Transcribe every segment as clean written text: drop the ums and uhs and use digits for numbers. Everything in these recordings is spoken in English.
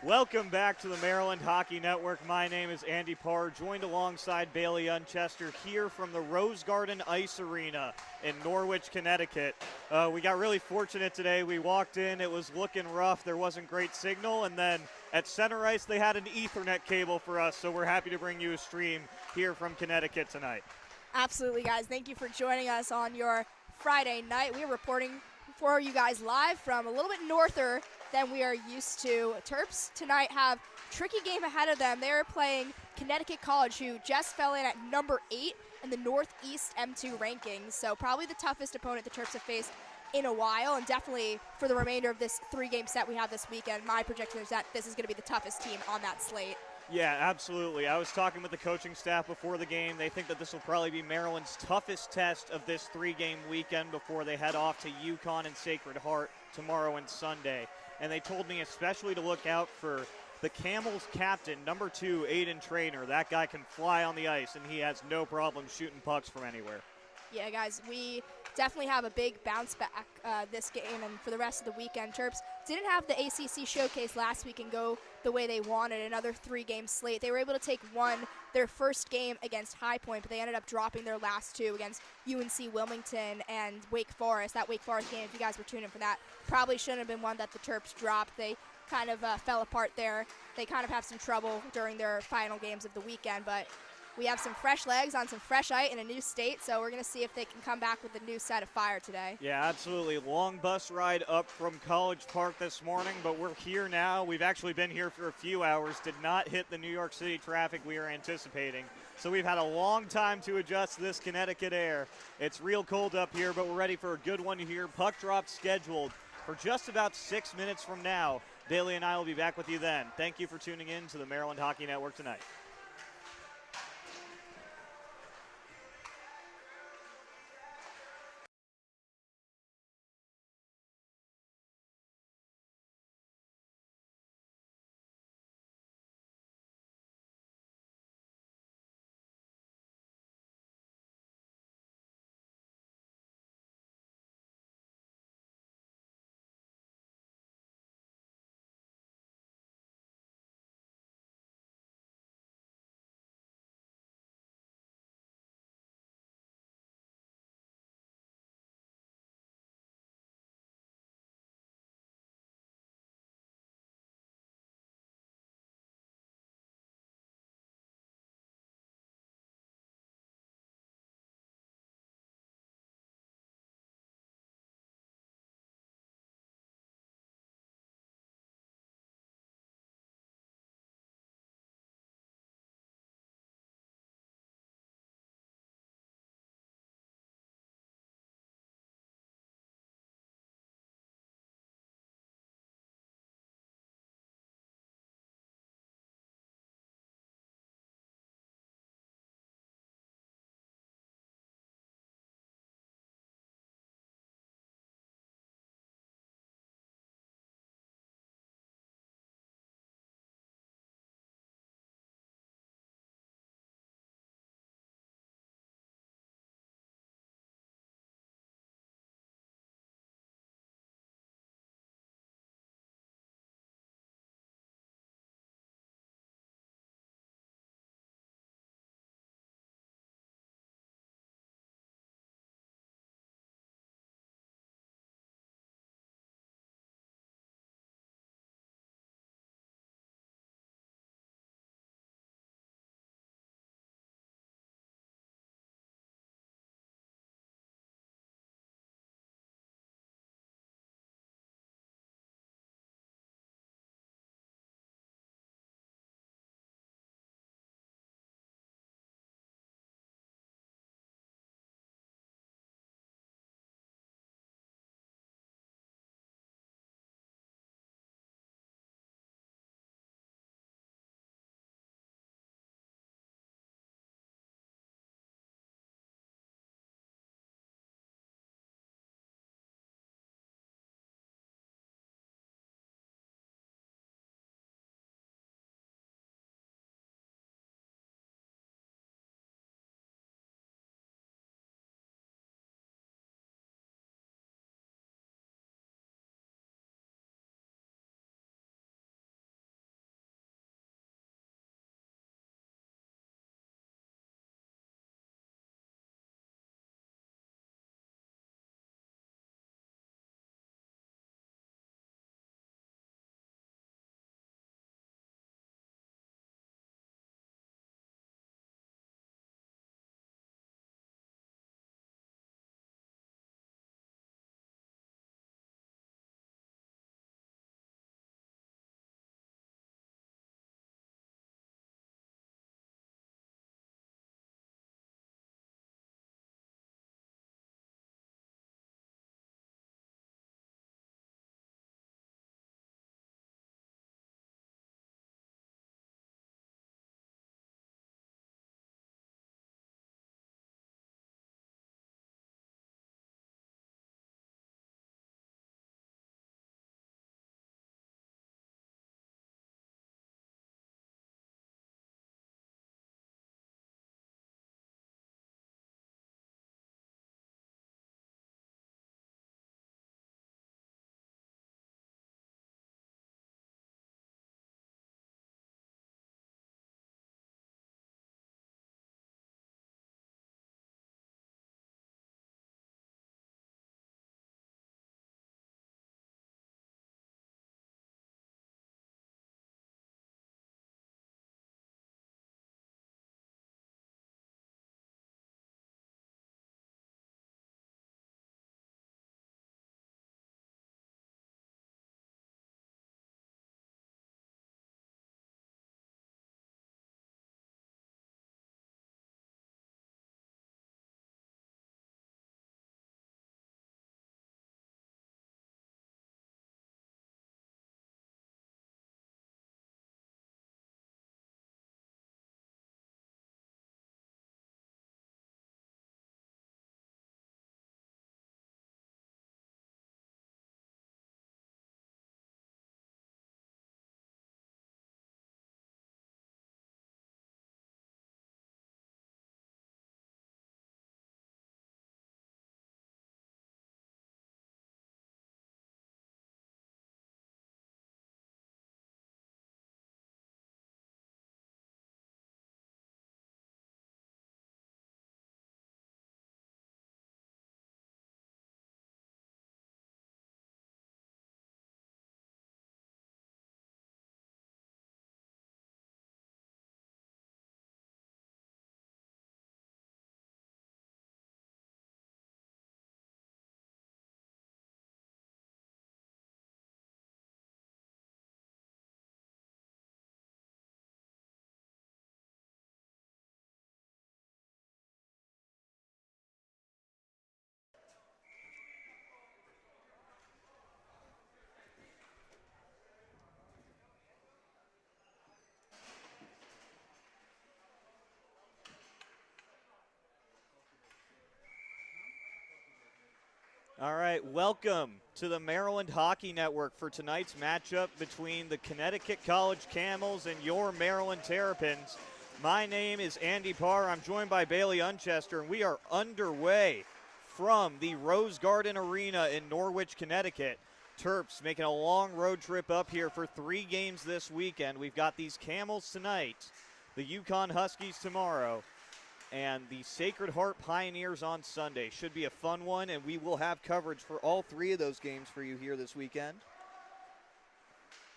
Welcome back to the Maryland Hockey Network. My name is Andy Parr, joined alongside Bailey Unchester here from the Rose Garden Ice Arena in Norwich, Connecticut. We got really fortunate today. We walked in, it was looking rough, there wasn't great signal, and then at center ice they had an Ethernet cable for us, so we're happy to bring you a stream here from Connecticut tonight. Absolutely, guys. Thank you for joining us on your Friday night. We are reporting for you guys live from a little bit norther than we are used to. Terps tonight have a tricky game ahead of them. They're playing Connecticut College, who just fell in at number 8 in the Northeast M2 rankings. So probably the toughest opponent the Terps have faced in a while, and definitely for the remainder of this 3-game set we have this weekend. My prediction is that this is going to be the toughest team on that slate. Yeah, absolutely. I was talking with the coaching staff before the game. They think that this will probably be Maryland's toughest test of this 3-game weekend before they head off to UConn and Sacred Heart tomorrow and Sunday. And they told me especially to look out for the Camels captain, number 2, Aiden Traynor. That guy can fly on the ice, and he has no problem shooting pucks from anywhere. Yeah, guys, we definitely have a big bounce back this game and for the rest of the weekend. Terps didn't have the ACC showcase last week and go the way they wanted, another 3-game slate. They were able to their first game against High Point, but they ended up dropping their last 2 against UNC Wilmington and Wake Forest. That Wake Forest game, if you guys were tuning in for that, probably shouldn't have been one that the Terps dropped. They kind of fell apart there. They kind of have some trouble during their final games of the weekend, but we have some fresh legs on some fresh ice in a new state, so we're going to see if they can come back with a new set of fire today. Yeah, absolutely. Long bus ride up from College Park this morning, but we're here now. We've actually been here for a few hours, did not hit the New York City traffic we were anticipating. So we've had a long time to adjust to this Connecticut air. It's real cold up here, but we're ready for a good one here. Puck drop scheduled for just about 6 minutes from now. Bailey and I will be back with you then. Thank you for tuning in to the Maryland Hockey Network tonight. All right, welcome to the Maryland Hockey Network for tonight's matchup between the Connecticut College Camels and your Maryland Terrapins. My name is Andy Parr. I'm joined by Bailey Unchester, and we are underway from the Rose Garden Arena in Norwich, Connecticut. Terps making a long road trip up here for 3 games this weekend. We've got these Camels tonight, the Yukon Huskies tomorrow, and the Sacred Heart Pioneers on Sunday. Should be a fun one, and we will have coverage for all 3 of those games for you here this weekend.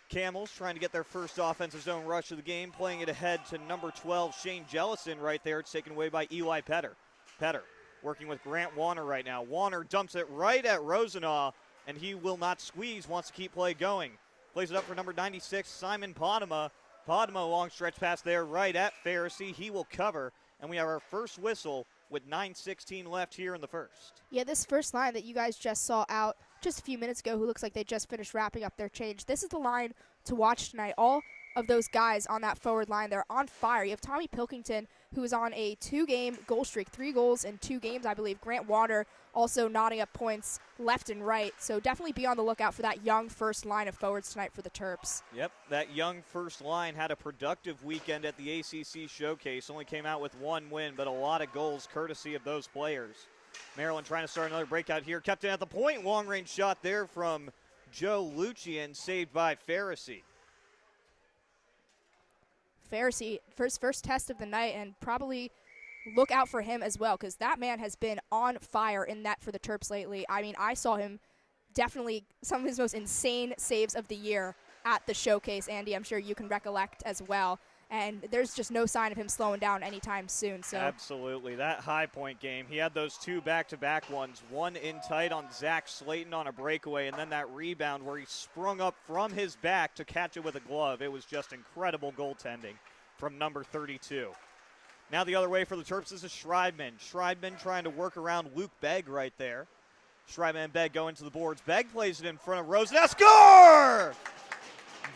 Camels trying to get their first offensive zone rush of the game, playing it ahead to number 12, Shane Jellison right there. It's taken away by Eli Petter. Petter working with Grant Warner right now. Warner dumps it right at Rosenaw, and he will not squeeze, wants to keep play going. Plays it up for number 96, Simon Podema. Podema, long stretch pass there right at Pharisee. He will cover. And we have our first whistle with 9:16 left here in the first. Yeah, this first line that you guys just saw out just a few minutes ago, who looks like they just finished wrapping up their change. This is the line to watch tonight. All of those guys on that forward line, they're on fire. You have Tommy Pilkington, who is on a 2-game goal streak, 3 goals in 2 games, I believe. Grant Warner also knotting up points left and right. So definitely be on the lookout for that young first line of forwards tonight for the Terps. Yep, that young first line had a productive weekend at the ACC Showcase. Only came out with 1 win, but a lot of goals courtesy of those players. Maryland trying to start another breakout here. Kept it at the point. Long-range shot there from Joe Lucian, saved by Pharisee. Pharisee, first test of the night, and probably look out for him as well, because that man has been on fire in net for the Terps lately. I mean, I saw him definitely some of his most insane saves of the year at the Showcase, Andy. I'm sure you can recollect as well. And there's just no sign of him slowing down anytime soon. So absolutely. That high point game, he had those 2 back-to-back ones, one in tight on Zach Slayton on a breakaway, and then that rebound where he sprung up from his back to catch it with a glove. It was just incredible goaltending from number 32. Now the other way for the Terps is a Schreibman. Schreibman trying to work around Luke Begg right there. Schreibman and Begg go into the boards. Begg plays it in front of Rose. Now score!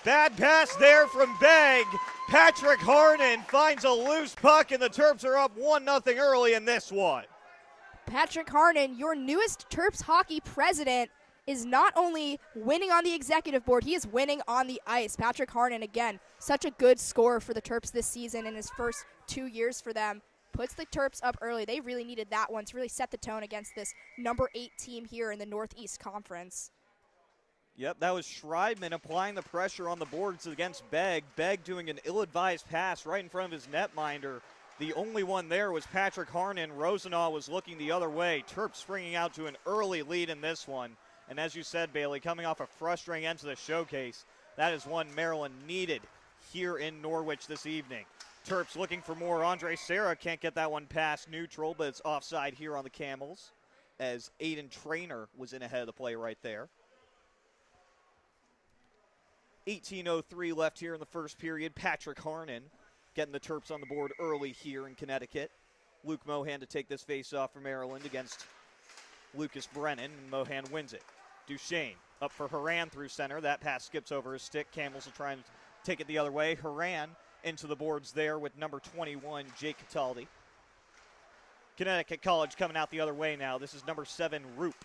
Bad pass there from Begg. Patrick Harnan finds a loose puck, and the Terps are up 1-0 early in this one. Patrick Harnan, your newest Terps hockey president, is not only winning on the executive board, he is winning on the ice. Patrick Harnan, again, such a good scorer for the Terps this season in his first 2 years for them. Puts the Terps up early. They really needed that one to really set the tone against this number 8 team here in the Northeast Conference. Yep, that was Schreibman applying the pressure on the boards against Begg. Begg doing an ill-advised pass right in front of his netminder. The only one there was Patrick Harnan. Rosenaw was looking the other way. Terps springing out to an early lead in this one. And as you said, Bailey, coming off a frustrating end to the Showcase, that is one Maryland needed here in Norwich this evening. Terps looking for more. Andre Serra can't get that one past neutral, but it's offside here on the Camels as Aiden Traynor was in ahead of the play right there. 18:03 left here in the first period. Patrick Harnan getting the Terps on the board early here in Connecticut. Luke Mohan to take this face-off for Maryland against Lucas Brennan, and Mohan wins it. Duchesne up for Haran through center. That pass skips over his stick. Camels will try and take it the other way. Haran into the boards there with number 21, Jake Cataldi. Connecticut College coming out the other way now. This is number 7, Roop.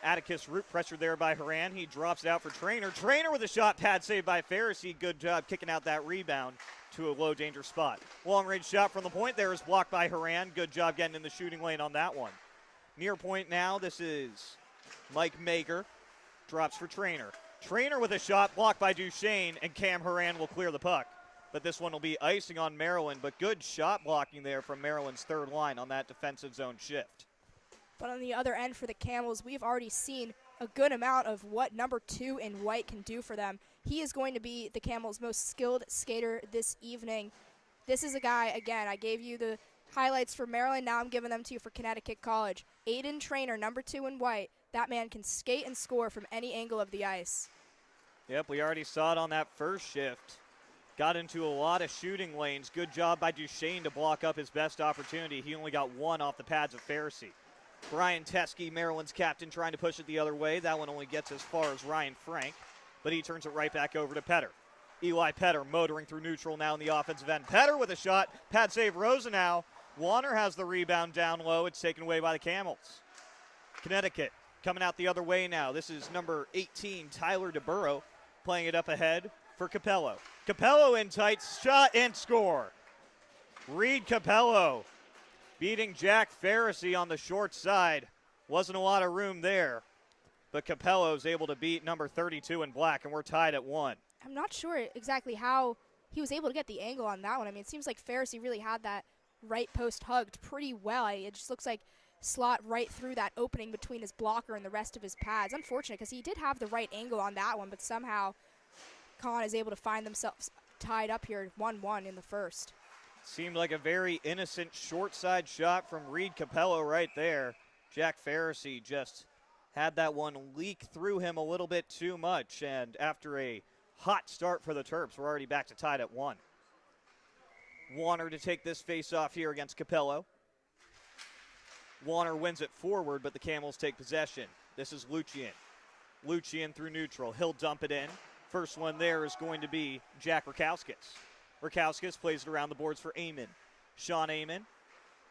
Atticus Roop pressured there by Haran. He drops it out for Traynor. Traynor with a shot pad saved by Pharisee. Good job kicking out that rebound to a low danger spot. Long range shot from the point there is blocked by Haran. Good job getting in the shooting lane on that one. Near point now, this is Mike Mager. Drops for Traynor. Traynor with a shot blocked by Duchesne, and Cam Haran will clear the puck. But this one will be icing on Maryland, but good shot blocking there from Maryland's third line on that defensive zone shift. But on the other end for the Camels, we've already seen a good amount of what number 2 in White can do for them. He is going to be the Camels' most skilled skater this evening. This is a guy, again, I gave you the highlights for Maryland. Now I'm giving them to you for Connecticut College. Aiden Traynor, number 2 in White. That man can skate and score from any angle of the ice. Yep, we already saw it on that first shift. Got into a lot of shooting lanes. Good job by Duchesne to block up his best opportunity. He only got one off the pads of Pharisee. Brian Teskey, Maryland's captain, trying to push it the other way. That one only gets as far as Ryan Frank, but he turns it right back over to Petter. Eli Petter motoring through neutral now in the offensive end. Petter with a shot. Pad save Rosenau. Warner has the rebound down low. It's taken away by the Camels. Connecticut Coming out the other way now. This is number 18, Tyler DeBurrow, playing it up ahead for Capello. Capello in tight, shot and score. Reed Capello beating Jack Pharisee on the short side. Wasn't a lot of room there, but Capello's able to beat number 32 in black, and we're tied at 1. I'm not sure exactly how he was able to get the angle on that one. I mean, it seems like Pharisee really had that right post hugged pretty well. It just looks like slot right through that opening between his blocker and the rest of his pads. Unfortunate, because he did have the right angle on that one, but somehow Con is able to find themselves tied up here 1-1 in the first. Seemed like a very innocent short side shot from Reed Capello right there. Jack Pharisee just had that one leak through him a little bit too much, and after a hot start for the Terps, we're already back to tied at 1. Warner to take this face-off here against Capello. Warner wins it forward, but the Camels take possession. This is Lucian. Lucian through neutral. He'll dump it in. First one there is going to be Jack Rakowskis. Rakowskis plays it around the boards for Amon. Sean Amon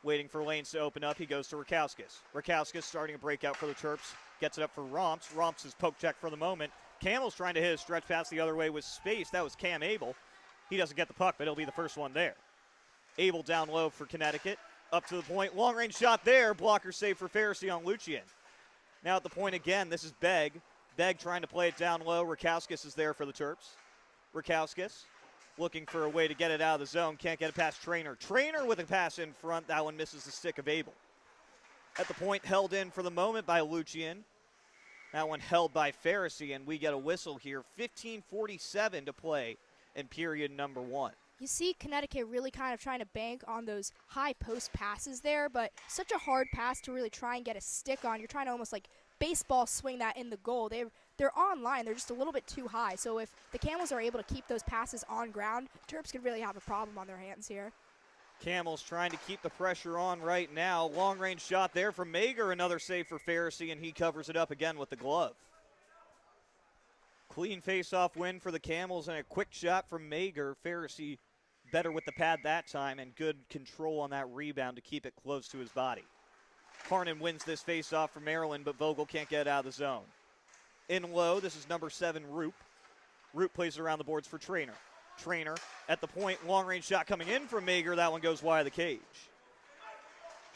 waiting for lanes to open up. He goes to Rakowskis. Rakowskis starting a breakout for the Terps. Gets it up for Romps. Romps is poke check for the moment. Camels trying to hit a stretch pass the other way with space. That was Cam Abel. He doesn't get the puck, but it'll be the first one there. Abel down low for Connecticut. Up to the point. Long range shot there. Blocker save for Pharisee on Lucian. Now at the point again. This is Begg. Begg trying to play it down low. Rakowskis is there for the Terps. Rakowskis looking for a way to get it out of the zone. Can't get it past Trainer. Trainer with a pass in front. That one misses the stick of Abel. At the point, held in for the moment by Lucian. That one held by Pharisee, and we get a whistle here. 15:47 to play in period number 1. You see Connecticut really kind of trying to bank on those high post passes there, but such a hard pass to really try and get a stick on. You're trying to almost like baseball swing that in the goal. They're on line. They're just a little bit too high. So if the Camels are able to keep those passes on ground, Terps could really have a problem on their hands here. Camels trying to keep the pressure on right now. Long-range shot there from Mager. Another save for Pharisee, and he covers it up again with the glove. Clean face-off win for the Camels, and a quick shot from Mager. Pharisee better with the pad that time, and good control on that rebound to keep it close to his body. Harnan wins this face-off for Maryland, but Vogel can't get out of the zone. In low, this is number 7, Roop. Roop plays it around the boards for Trainer. Trainer at the point, long-range shot coming in from Mager. That one goes wide of the cage.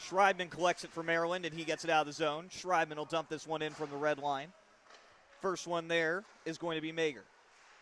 Schreibman collects it for Maryland, and he gets it out of the zone. Schreibman will dump this one in from the red line. First one there is going to be Mager.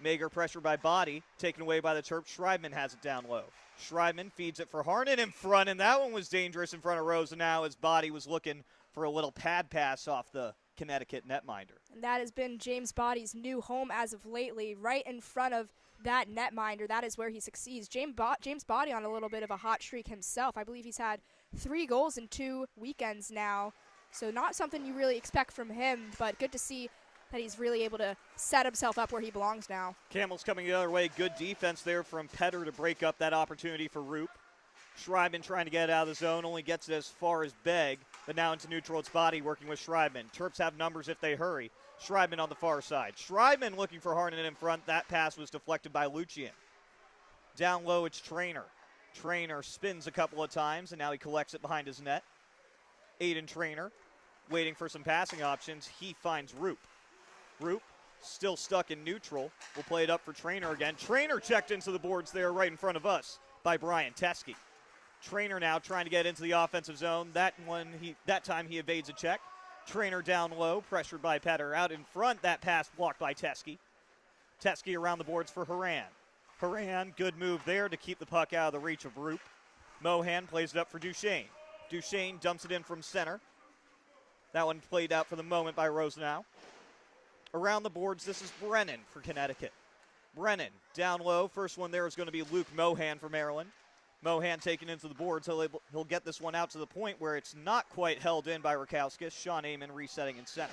Mager pressured by Body, taken away by the Terps. Schreibman has it down low. Schreibman feeds it for Harnan in front, and that one was dangerous in front of Rosa now as Body was looking for a little pad pass off the Connecticut netminder. And that has been James Body's new home as of lately, right in front of that netminder. That is where he succeeds. James Body on a little bit of a hot streak himself. I believe he's had 3 goals in 2 weekends now, so not something you really expect from him, but good to see that he's really able to set himself up where he belongs now. Camels coming the other way. Good defense there from Petter to break up that opportunity for Roop. Schreibman trying to get it out of the zone, only gets it as far as Begg, but now into neutral. It's Body working with Schreibman. Terps have numbers if they hurry. Schreibman on the far side. Schreibman looking for Harnan in front. That pass was deflected by Lucian. Down low, it's Trainer. Trainer spins a couple of times, and now he collects it behind his net. Aiden Trainer waiting for some passing options. He finds Roop. Roop still stuck in neutral. We'll play it up for Trainer again. Trainer checked into the boards there right in front of us by Brian Teskey. Trainer now trying to get into the offensive zone. That time he evades a check. Trainer down low, pressured by Petter. Out in front, that pass blocked by Teskey. Teskey around the boards for Haran. Haran, good move there to keep the puck out of the reach of Roop. Mohan plays it up for Duchesne. Duchesne dumps it in from center. That one played out for the moment by Rosenau. Around the boards, this is Brennan for Connecticut. Brennan down low. First one there is going to be Luke Mohan for Maryland. Mohan taken into the boards. He'll get this one out to the point where it's not quite held in by Rakowskis. Sean Amon resetting in center.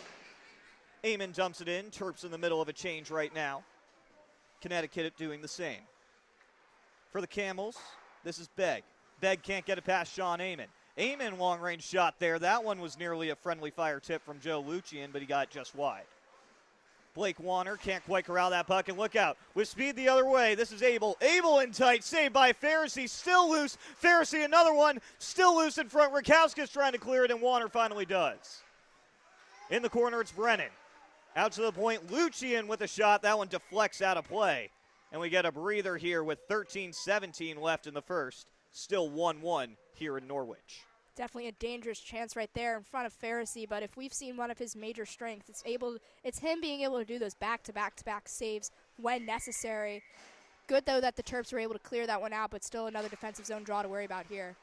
Amon dumps it in. Terps in the middle of a change right now. Connecticut doing the same. For the Camels, this is Begg. Begg can't get it past Sean Amon. Amon long-range shot there. That one was nearly a friendly fire tip from Joe Lucian, but he got just wide. Blake Warner can't quite corral that puck, and look out. With speed the other way, this is Abel. Abel in tight, saved by Pharisee, still loose. Pharisee another one, still loose in front. Rakowski's trying to clear it, and Warner finally does. In the corner, it's Brennan. Out to the point, Lucian with a shot. That one deflects out of play. And we get a breather here with 13-17 left in the first. Still 1-1 here in Norwich. Definitely a dangerous chance right there in front of Pharisee, but if we've seen one of his major strengths, it's him being able to do those back-to-back-to-back saves when necessary. Good, though, that the Terps were able to clear that one out, but still another defensive zone draw to worry about here.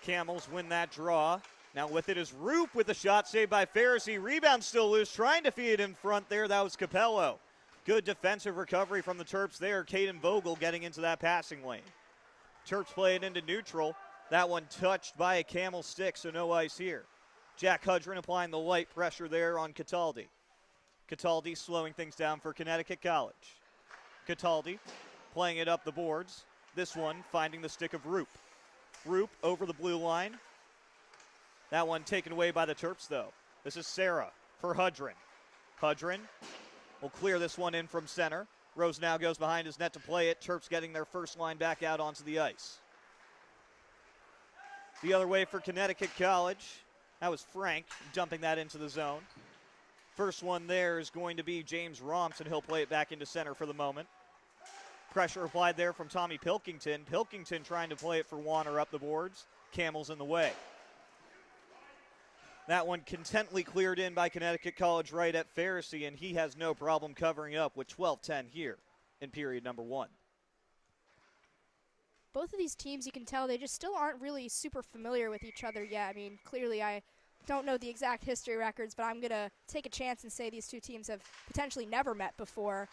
Camels win that draw. Now with it is Roop with a shot saved by Pharisee. Rebound still loose, trying to feed it in front there. That was Capello. Good defensive recovery from the Terps there. Caden Vogel getting into that passing lane. Terps play it into neutral. That one touched by a Camel stick, so no ice here. Jack Hudrin applying the light pressure there on Cataldi. Cataldi slowing things down for Connecticut College. Cataldi playing it up the boards. This one finding the stick of Roop. Roop over the blue line. That one taken away by the Terps, though. This is Sarah for Hudrin. Hudrin will clear this one in from center. Rose now goes behind his net to play it. Terps getting their first line back out onto the ice. The other way for Connecticut College. That was Frank dumping that into the zone. First one there is going to be James Romson. He'll play it back into center for the moment. Pressure applied there from Tommy Pilkington. Pilkington trying to play it for Warner up the boards. Camels in the way. That one contently cleared in by Connecticut College right at Pharisee, and he has no problem covering up with 12-10 here in period number 1. Both of these teams, you can tell, they just still aren't really super familiar with each other yet. I mean, clearly I don't know the exact history records, but I'm going to take a chance and say these two teams have potentially never met before.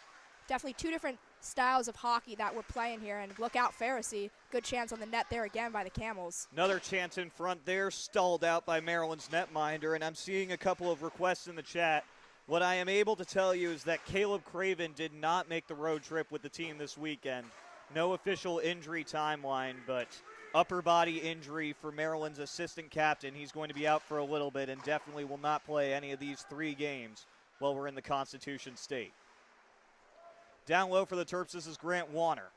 Definitely two different styles of hockey that we're playing here, and look out, Pharisee. Good chance on the net there again by the Camels. Another chance in front there, stalled out by Maryland's netminder, and I'm seeing a couple of requests in the chat. What I am able to tell you is that Caleb Craven did not make the road trip with the team this weekend. No official injury timeline, but upper body injury for Maryland's assistant captain. He's going to be out for a little bit and definitely will not play any of these 3 games while we're in the Constitution State. Down low for the Terps, this is Grant Warner.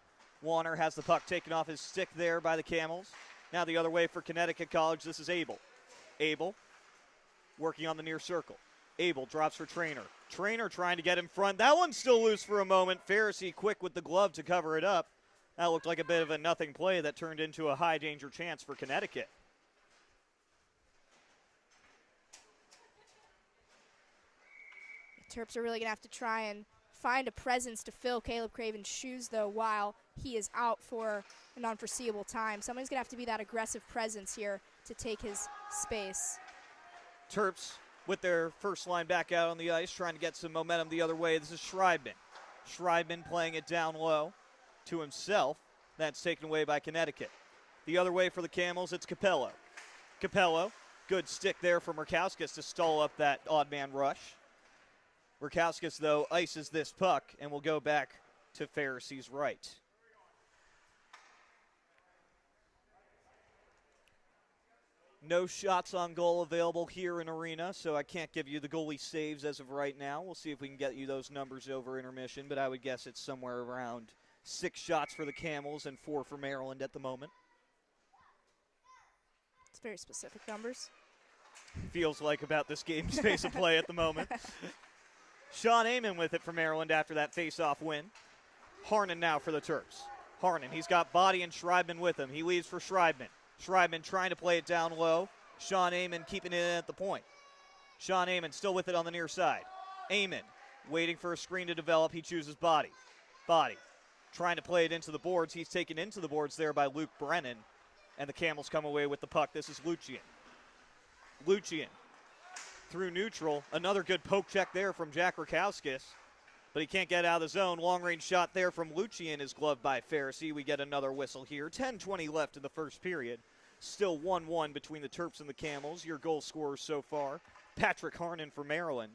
Warner has the puck taken off his stick there by the Camels. Now the other way for Connecticut College, this is Abel. Abel working on the near circle. Abel drops for Trainer. Trainer trying to get in front. That one's still loose for a moment. Pharisee quick with the glove to cover it up. That looked like a bit of a nothing play that turned into a high danger chance for Connecticut. The Terps are really going to have to try and find a presence to fill Caleb Craven's shoes, though, while he is out for an unforeseeable time. Someone's going to have to be that aggressive presence here to take his space. Terps with their first line back out on the ice, trying to get some momentum the other way. This is Schreibman. Schreibman playing it down low to himself. That's taken away by Connecticut. The other way for the Camels, it's Capello. Capello, good stick there for Murkauskas to stall up that odd man rush. Murkauskas, though, ices this puck and will go back to Pharisee's right. No shots on goal available here in Arena, so I can't give you the goalie saves as of right now. We'll see if we can get you those numbers over intermission, but I would guess it's somewhere around 6 shots for the Camels and 4 for Maryland at the moment. It's very specific numbers. Feels like about this game's pace of play at the moment. Sean Amon with it for Maryland after that face-off win. Harnan now for the Terps. Harnan, he's got Body and Schreibman with him. He leaves for Schreibman. Schreibman trying to play it down low. Sean Amon keeping it in at the point. Sean Amon still with it on the near side. Amon waiting for a screen to develop. He chooses Body. Body trying to play it into the boards. He's taken into the boards there by Luke Brennan. And the Camels come away with the puck. This is Lucian. Lucian through neutral. Another good poke check there from Jack Rakowskis. But he can't get out of the zone. Long-range shot there from Lucian is gloved by Pharisee. We get another whistle here. 10:20 left in the first period. Still 1-1 between the Terps and the Camels. Your goal scorers so far, Patrick Harnan for Maryland.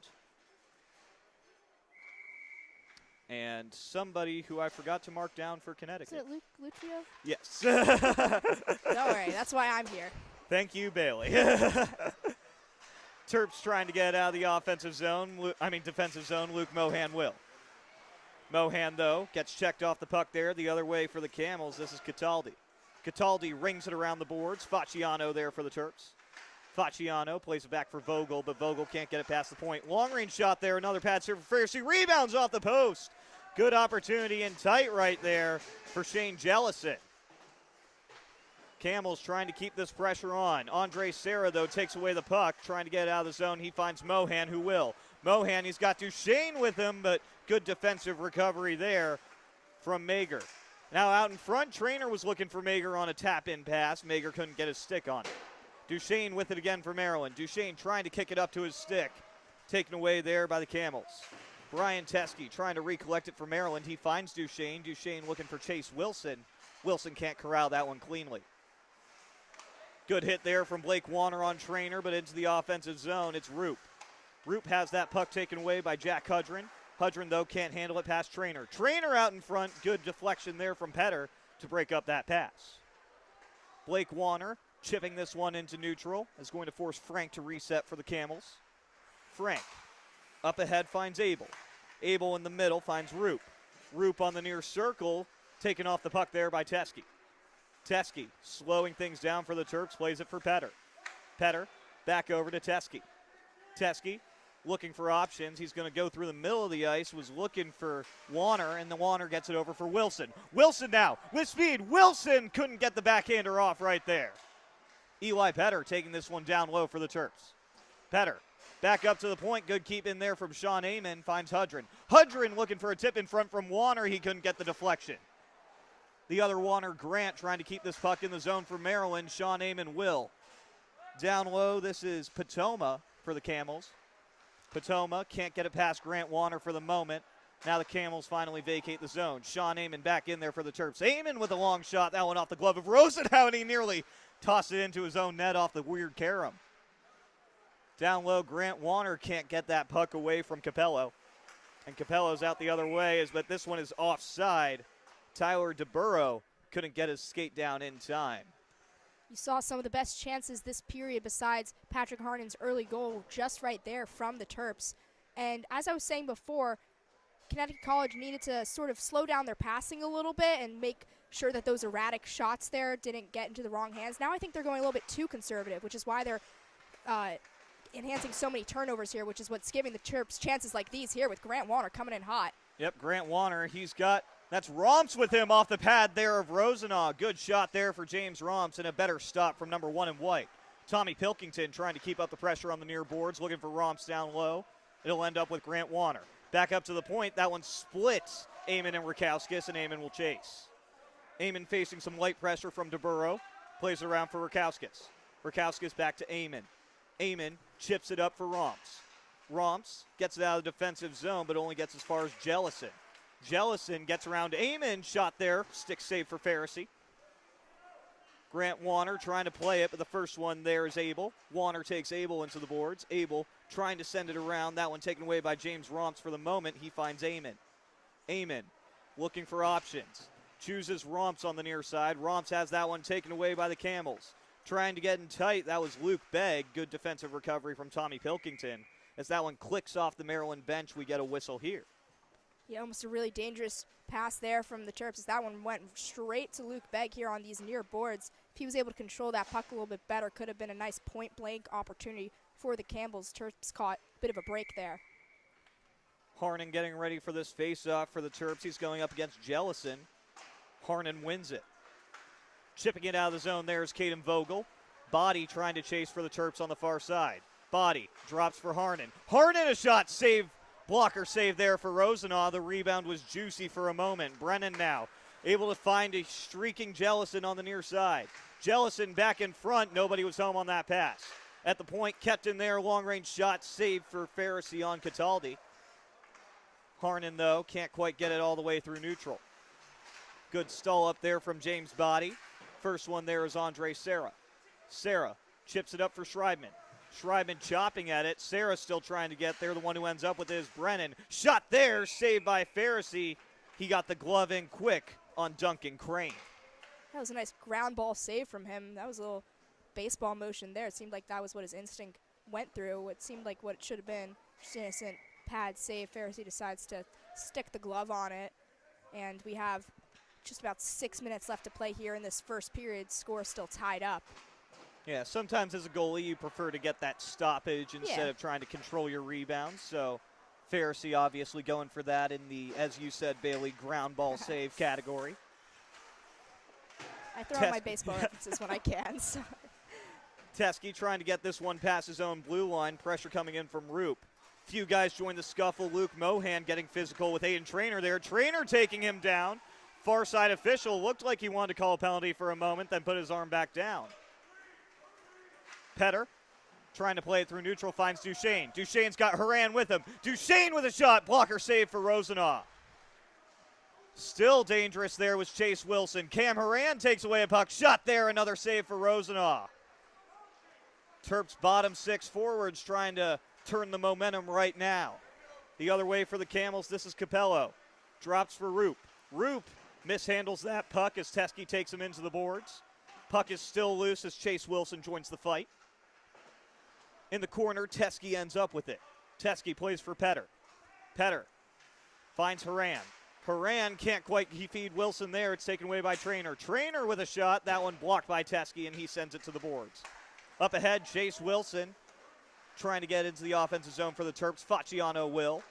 And somebody who I forgot to mark down for Connecticut. Is it Lucio? Yes. Don't worry, that's why I'm here. Thank you, Bailey. Terps trying to get out of the defensive zone. Luke Mohan will. Mohan, though, gets checked off the puck there. The other way for the Camels, this is Cataldi. Cataldi rings it around the boards. Facciano there for the Terps. Facciano plays it back for Vogel, but Vogel can't get it past the point. Long-range shot there, another pad serve for Pharisee. Rebounds off the post. Good opportunity and tight right there for Shane Jellison. Camels trying to keep this pressure on. Andre Serra, though, takes away the puck, trying to get it out of the zone. He finds Mohan, who will. Mohan, he's got Duchesne with him, but good defensive recovery there from Mager. Now out in front, Trainer was looking for Mager on a tap-in pass. Mager couldn't get his stick on it. Duchesne with it again for Maryland. Duchesne trying to kick it up to his stick. Taken away there by the Camels. Brian Teskey trying to recollect it for Maryland. He finds Duchesne. Duchesne looking for Chase Wilson. Wilson can't corral that one cleanly. Good hit there from Blake Warner on Trainer, but into the offensive zone, it's Roop. Roop has that puck taken away by Jack Hudrin. Hudrin, though, can't handle it past Trainer. Trainer out in front. Good deflection there from Petter to break up that pass. Blake Warner chipping this one into neutral is going to force Frank to reset for the Camels. Frank up ahead finds Abel. Abel in the middle finds Roop. Roop on the near circle, taken off the puck there by Teskey. Teskey slowing things down for the Terps, plays it for Petter. Petter back over to Teskey. Teskey looking for options. He's going to go through the middle of the ice, was looking for Warner, and the Warner gets it over for Wilson. Wilson now with speed. Wilson couldn't get the backhander off right there. Eli Petter taking this one down low for the Terps. Petter back up to the point. Good keep in there from Sean Amon. Finds Hudrin. Hudrin looking for a tip in front from Warner. He couldn't get the deflection. The other Warner, Grant, trying to keep this puck in the zone for Maryland. Sean Amon will. Down low, this is Patoma for the Camels. Patoma can't get it past Grant Warner for the moment. Now the Camels finally vacate the zone. Sean Amon back in there for the Terps. Amon with a long shot. That one off the glove of Rosenau, and he nearly tossed it into his own net off the weird carom. Down low, Grant Warner can't get that puck away from Capello. And Capello's out the other way, but this one is offside. Tyler DeBurrow couldn't get his skate down in time. You saw some of the best chances this period besides Patrick Harnon's early goal just right there from the Terps. And as I was saying before, Connecticut College needed to sort of slow down their passing a little bit and make sure that those erratic shots there didn't get into the wrong hands. Now I think they're going a little bit too conservative, which is why they're enhancing so many turnovers here, which is what's giving the Terps chances like these here with Grant Warner coming in hot. Yep, Grant Warner, that's Romps with him off the pad there of Rosenau. Good shot there for James Romps, and a better stop from number 1 in white. Tommy Pilkington trying to keep up the pressure on the near boards, looking for Romps down low. It'll end up with Grant Warner. Back up to the point. That one splits Amon and Rakowskis, and Amon will chase. Amon facing some light pressure from DeBurrow. Plays around for Rakowskis. Rakowskis back to Amon. Amon chips it up for Romps. Romps gets it out of the defensive zone, but only gets as far as Jellison. Jellison gets around Amon, shot there, stick save for Pharisee. Grant Warner trying to play it, but the first one there is Abel. Warner takes Abel into the boards. Abel trying to send it around. That one taken away by James Romps for the moment. He finds Amon. Amon looking for options. Chooses Romps on the near side. Romps has that one taken away by the Camels. Trying to get in tight. That was Luke Begg. Good defensive recovery from Tommy Pilkington. As that one clicks off the Maryland bench, we get a whistle here. Yeah, almost a really dangerous pass there from the Terps as that one went straight to Luke Begg here on these near boards. If he was able to control that puck a little bit better, could have been a nice point-blank opportunity for the Campbells. Terps caught a bit of a break there. Harnon getting ready for this face-off for the Terps. He's going up against Jellison. Harnon wins it. Chipping it out of the zone there is Caden Vogel. Body trying to chase for the Terps on the far side. Body drops for Harnon. Harnon a shot, save. Blocker save there for Rosenau. The rebound was juicy for a moment. Brennan now able to find a streaking Jellison on the near side. Jellison back in front. Nobody was home on that pass. At the point, kept in there. Long-range shot saved for Pharisee on Cataldi. Harnon, though, can't quite get it all the way through neutral. Good stall up there from James Body. First one there is Andre Serra. Serra chips it up for Schreibman. Schreibman chopping at it. Serra still trying to get there. The one who ends up with is Brennan. Shot there, saved by Pharisee. He got the glove in quick on Duncan Crane. That was a nice ground ball save from him. That was a little baseball motion there. It seemed like that was what his instinct went through. It seemed like what it should have been. Just an innocent pad save. Pharisee decides to stick the glove on it. And we have just about 6 minutes left to play here in this first period. Score still tied up. Yeah, sometimes as a goalie you prefer to get that stoppage instead of trying to control your rebounds. So Pharisee obviously going for that in the, as you said, Bailey, ground ball save category. I throw out my baseball references when I can. So. Teskey trying to get this one past his own blue line. Pressure coming in from Roop. Few guys join the scuffle. Luke Mohan getting physical with Aiden Trainer there. Trainer taking him down. Far side official looked like he wanted to call a penalty for a moment, then put his arm back down. Petter trying to play it through neutral, finds Duchesne. Duchesne's got Haran with him. Duchesne with a shot. Blocker save for Rosenau. Still dangerous there was Chase Wilson. Cam Haran takes away a puck. Shot there, another save for Rosenau. Terps bottom six forwards trying to turn the momentum right now. The other way for the Camels, this is Capello. Drops for Roop. Roop mishandles that puck as Teskey takes him into the boards. Puck is still loose as Chase Wilson joins the fight. In the corner, Teskey ends up with it. Teskey plays for Petter. Petter finds Haran. Haran can't quite feed Wilson there. It's taken away by Trainer. Trainer with a shot. That one blocked by Teskey, and he sends it to the boards. Up ahead, Chase Wilson trying to get into the offensive zone for the Terps. Facciano will.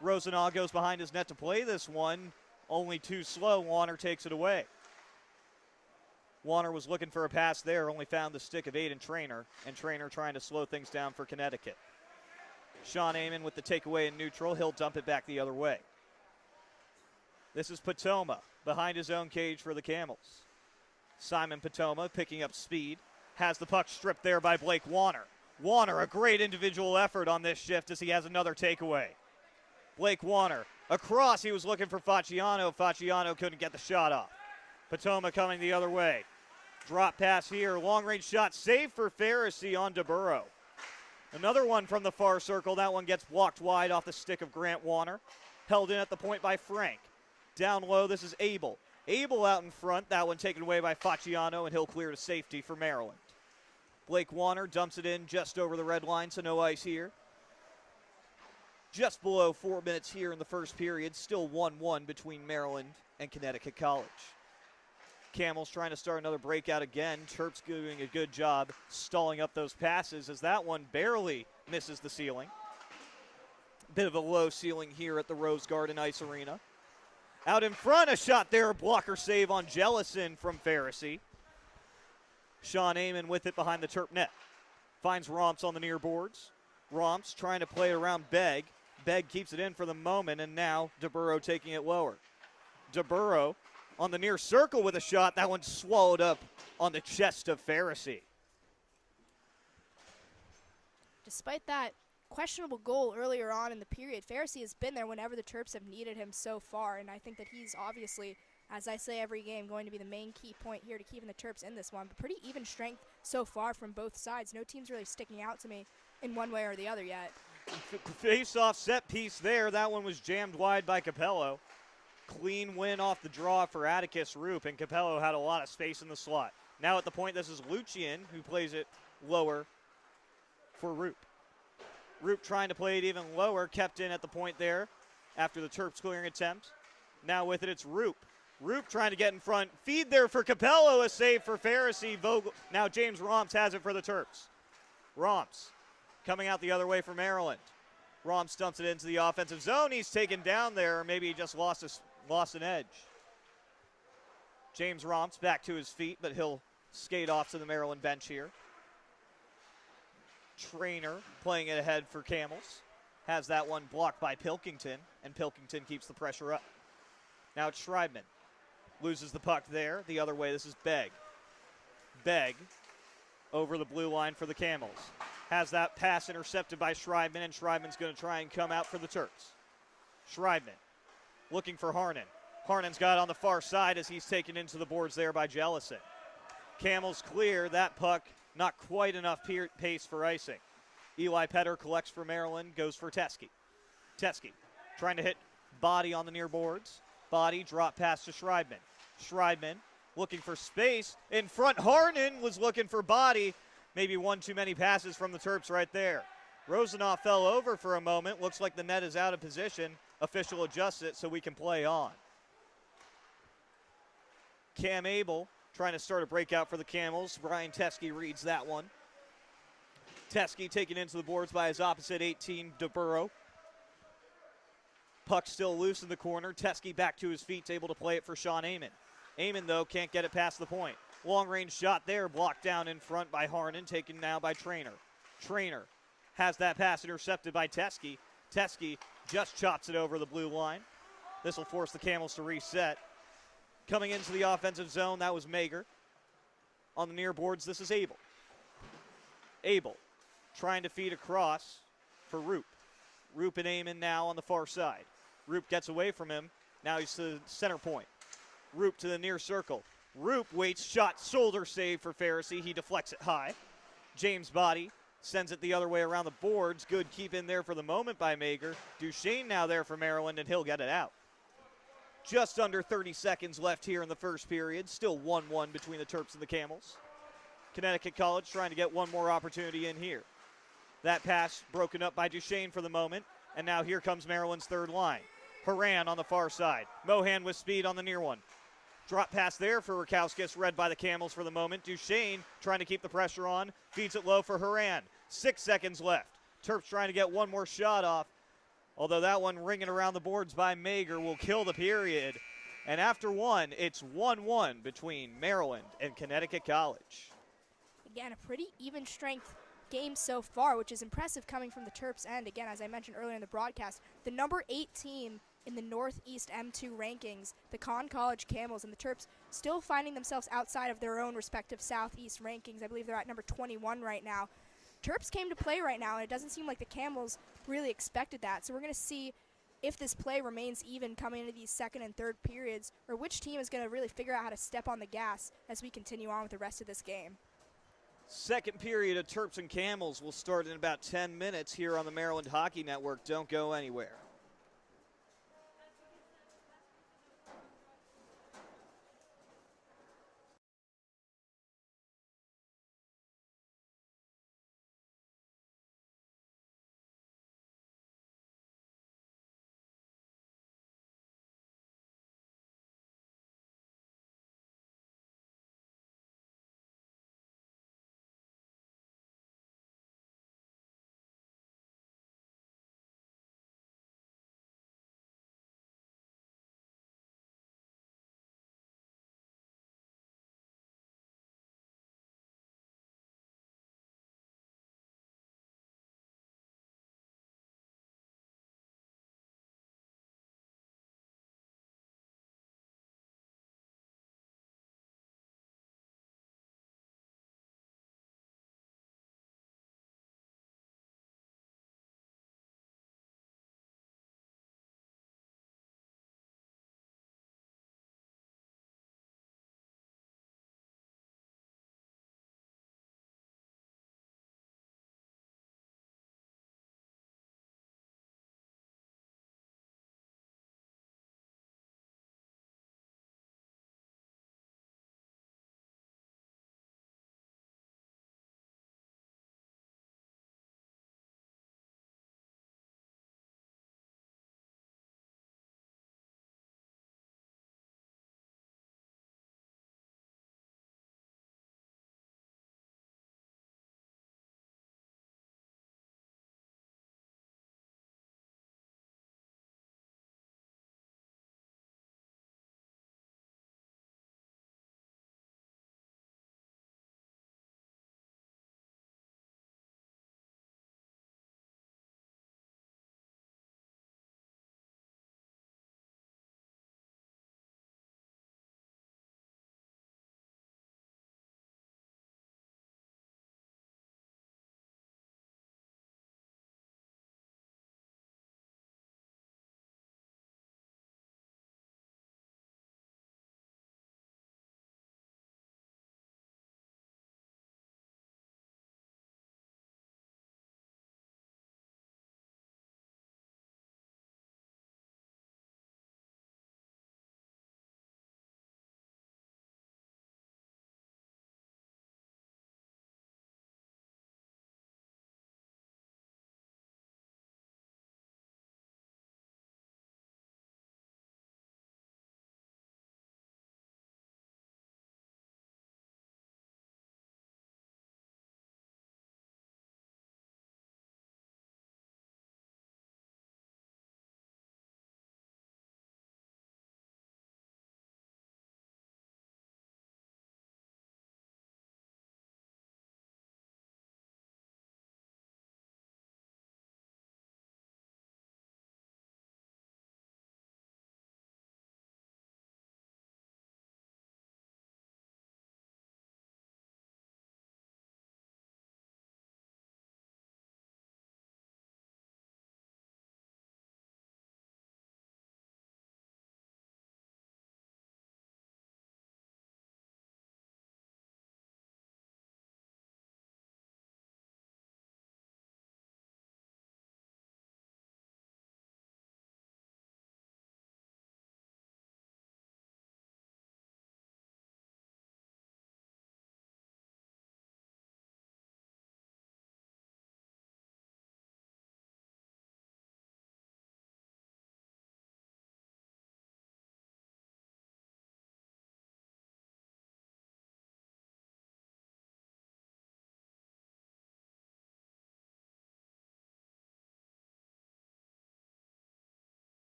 Rosenau goes behind his net to play this one. Only too slow. Warner takes it away. Warner was looking for a pass there, only found the stick of Aiden Trainer, and Trainer trying to slow things down for Connecticut. Sean Amon with the takeaway in neutral. He'll dump it back the other way. This is Patoma behind his own cage for the Camels. Simon Patoma picking up speed. Has the puck stripped there by Blake Warner. Warner, a great individual effort on this shift as he has another takeaway. Blake Warner across. He was looking for Facciano. Facciano couldn't get the shot off. Patoma coming the other way. Drop pass here. Long-range shot. Save for Pharisee on DeBurrow. Another one from the far circle. That one gets blocked wide off the stick of Grant Warner. Held in at the point by Frank. Down low, this is Abel. Abel out in front. That one taken away by Facciano, and he'll clear to safety for Maryland. Blake Warner dumps it in just over the red line, so no ice here. Just below 4 minutes here in the first period. Still 1-1 between Maryland and Connecticut College. Camels trying to start another breakout again. Terps doing a good job stalling up those passes as that one barely misses the ceiling. Bit of a low ceiling here at the Rose Garden Ice Arena. Out in front, a shot there, a blocker save on Jellison from Pharisee. Sean Amon with it behind the Terp net. Finds Romps on the near boards. Romps trying to play it around Begg. Begg keeps it in for the moment, and now DeBurrow taking it lower. DeBurrow on the near circle with a shot. That one swallowed up on the chest of Pharisee. Despite that questionable goal earlier on in the period, Pharisee has been there whenever the Terps have needed him so far, and I think that he's obviously, as I say every game, going to be the main key point here to keeping the Terps in this one. But pretty even strength so far from both sides. No team's really sticking out to me in one way or the other yet. Face-off set piece there. That one was jammed wide by Capello. Clean win off the draw for Atticus Roop, and Capello had a lot of space in the slot. Now at the point, this is Lucian who plays it lower for Roop. Roop trying to play it even lower, kept in at the point there after the Terps clearing attempt. Now with it, it's Roop. Roop trying to get in front. Feed there for Capello, a save for Pharisee. Vogel. Now James Romps has it for the Terps. Romps coming out the other way for Maryland. Romps dumps it into the offensive zone. He's taken down there, or maybe he just lost an edge. James Romps back to his feet, but he'll skate off to the Maryland bench here. Trainer playing it ahead for Camels. Has that one blocked by Pilkington, and Pilkington keeps the pressure up. Now it's Schreibman. Loses the puck there. The other way, this is Begg. Begg over the blue line for the Camels. Has that pass intercepted by Schreibman, and Schreibman's going to try and come out for the Terps. Schreibman looking for Harnan. Harnan's got on the far side as he's taken into the boards there by Jellison. Camels clear. That puck not quite enough pace for icing. Eli Petter collects for Maryland, goes for Teskey. Teskey trying to hit Body on the near boards. Body drop pass to Schreibman. Schreibman looking for space. In front, Harnan was looking for Body. Maybe one too many passes from the Terps right there. Rosenau fell over for a moment. Looks like the net is out of position. Official adjusts it so we can play on. Cam Abel trying to start a breakout for the Camels. Brian Teske reads that one. Teske taken into the boards by his opposite 18, DeBurrow. Puck still loose in the corner. Teske back to his feet, able to play it for Sean Amon. Amon, though, can't get it past the point. Long-range shot there, blocked down in front by Harnan, taken now by Trainer. Trainer has that pass intercepted by Teske. Teske just chops it over the blue line. This will force the Camels to reset. Coming into the offensive zone, that was Mager. On the near boards, this is Abel. Abel trying to feed across for Roop. Roop and Amon now on the far side. Roop gets away from him. Now he's to the center point. Roop to the near circle. Roop waits, shot, shoulder save for Pharisee. He deflects it high. James Body sends it the other way around the boards. Good keep in there for the moment by Mager. Duchesne now there for Maryland, and he'll get it out. Just under 30 seconds left here in the first period. Still 1-1 between the Terps and the Camels. Connecticut College trying to get one more opportunity in here. That pass broken up by Duchesne for the moment, and now here comes Maryland's third line. Haran on the far side. Mohan with speed on the near one. Drop pass there for Rakowskis, read by the Camels for the moment. Duchesne trying to keep the pressure on. Feeds it low for Haran. 6 seconds left. Terps trying to get one more shot off. Although that one ringing around the boards by Mager will kill the period. And after one, it's 1-1 between Maryland and Connecticut College. Again, a pretty even strength game so far, which is impressive coming from the Terps end. Again, as I mentioned earlier in the broadcast, the number 8 team in the Northeast M2 rankings, the Conn College Camels, and the Terps still finding themselves outside of their own respective Southeast rankings. I believe they're at number 21 right now. Terps came to play right now, and it doesn't seem like the Camels really expected that. So we're going to see if this play remains even coming into these second and third periods, or which team is going to really figure out how to step on the gas as we continue on with the rest of this game. Second period of Terps and Camels will start in about 10 minutes here on the Maryland Hockey Network. Don't go anywhere.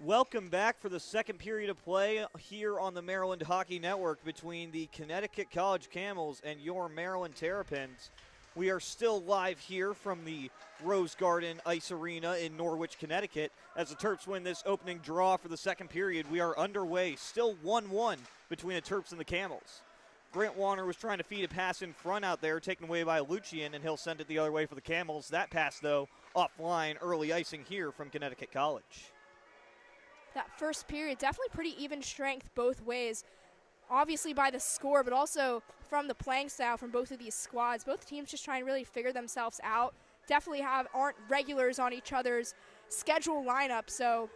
Welcome back for the second period of play here on the Maryland Hockey Network between the Connecticut College Camels and your Maryland Terrapins. We are still live here from the Rose Garden Ice Arena in Norwich, Connecticut. As the Terps win this opening draw for the second period, we are underway, still 1-1 between the Terps and the Camels. Grant Warner was trying to feed a pass in front out there, taken away by Lucian, and he'll send it the other way for the Camels. That pass, though, offline, early icing here from Connecticut College. That first period, definitely pretty even strength both ways. Obviously by the score, but also from the playing style from both of these squads. Both teams just trying to really figure themselves out. Definitely aren't regulars on each other's schedule lineup, so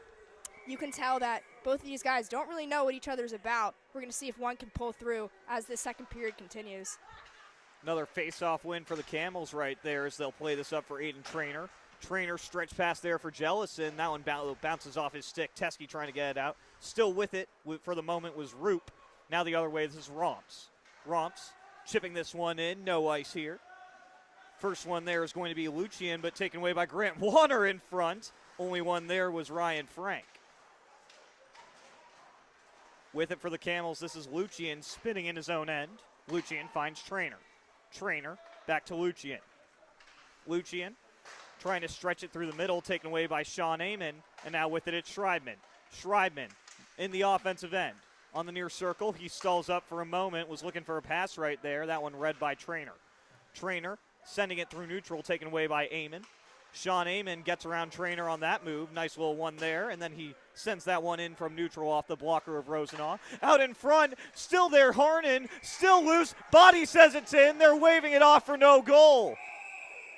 you can tell that both of these guys don't really know what each other's about. We're going to see if one can pull through as the second period continues. Another face-off win for the Camels right there as they'll play this up for Aiden Trainer. Trainer stretch pass there for Jellison. That one bounces off his stick. Teskey trying to get it out. Still with it for the moment was Roop. Now the other way, this is Romps. Romps chipping this one in. No ice here. First one there is going to be Lucian, but taken away by Grant Warner in front. Only one there was Ryan Frank. With it for the Camels, this is Lucian spinning in his own end. Lucian finds Trainer. Trainer back to Lucian. Lucian trying to stretch it through the middle, taken away by Sean Amon, and now with it, it's Schreibman. Schreibman in the offensive end. On the near circle, he stalls up for a moment, was looking for a pass right there. That one read by Trainer. Trainer sending it through neutral, taken away by Amon. Sean Amon gets around Trainer on that move. Nice little one there, and then he sends that one in from neutral off the blocker of Rosenau. Out in front, still there, Harnan, still loose. Body says it's in. They're waving it off for no goal.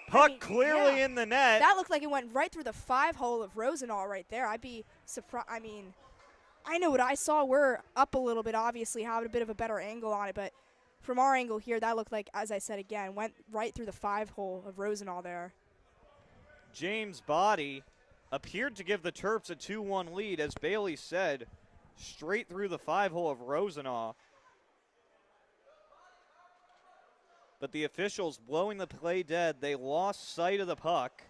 Puck clearly in the net. That looked like it went right through the 5-hole of Rosenau right there. I'd be surprised. I mean, I know what I saw. We're up a little bit, obviously, having a bit of a better angle on it. But from our angle here, that looked like, as I said again, went right through the 5-hole of Rosenau there. James Body appeared to give the Terps a 2-1 lead, as Bailey said, straight through the 5-hole of Rosenau. But the officials blowing the play dead. They lost sight of the puck.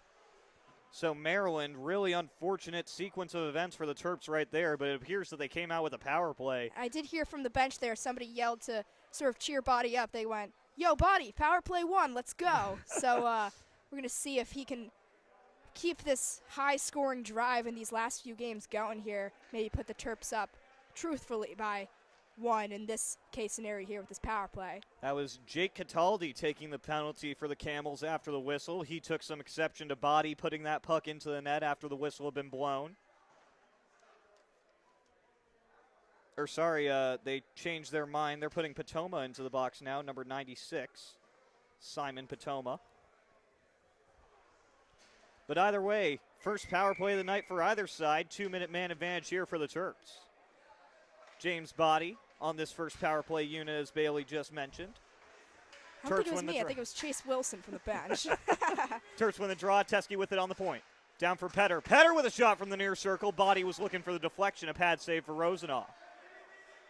So Maryland, really unfortunate sequence of events for the Terps right there, but it appears that they came out with a power play. I did hear from the bench there, somebody yelled to sort of cheer Body up. They went, "Yo, Body, power play 1, let's go." So we're going to see if he can keep this high-scoring drive in these last few games going here. Maybe put the Terps up truthfully by 1 in this case scenario here with this power play. That was Jake Cataldi taking the penalty for the Camels after the whistle. He took some exception to Body putting that puck into the net after the whistle had been blown. They changed their mind. They're putting Patoma into the box now, number 96, Simon Patoma. But either way, first power play of the night for either side. 2-minute man advantage here for the Terps. James Body on this first power play unit, as Bailey just mentioned. I don't think it was me. I think it was Chase Wilson from the bench. Terps win the draw. Teskey with it on the point. Down for Petter. Petter with a shot from the near circle. Body was looking for the deflection. A pad save for Rosenau.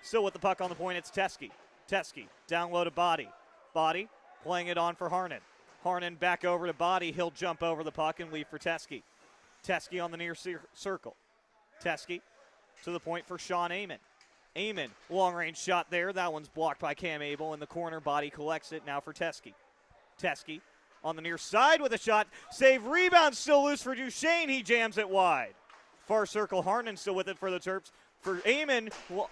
Still with the puck on the point, it's Teskey. Teskey down low to Body. Body playing it on for Harnan. Harnan back over to Body. He'll jump over the puck and leave for Teskey. Teskey on the near circle. Teskey to the point for Sean Amon. Amon, long-range shot there. That one's blocked by Cam Abel in the corner. Body collects it now for Teskey. Teskey on the near side with a shot. Save, rebound, still loose for Duchesne. He jams it wide. Far circle, Harnan still with it for the Terps. For Amon,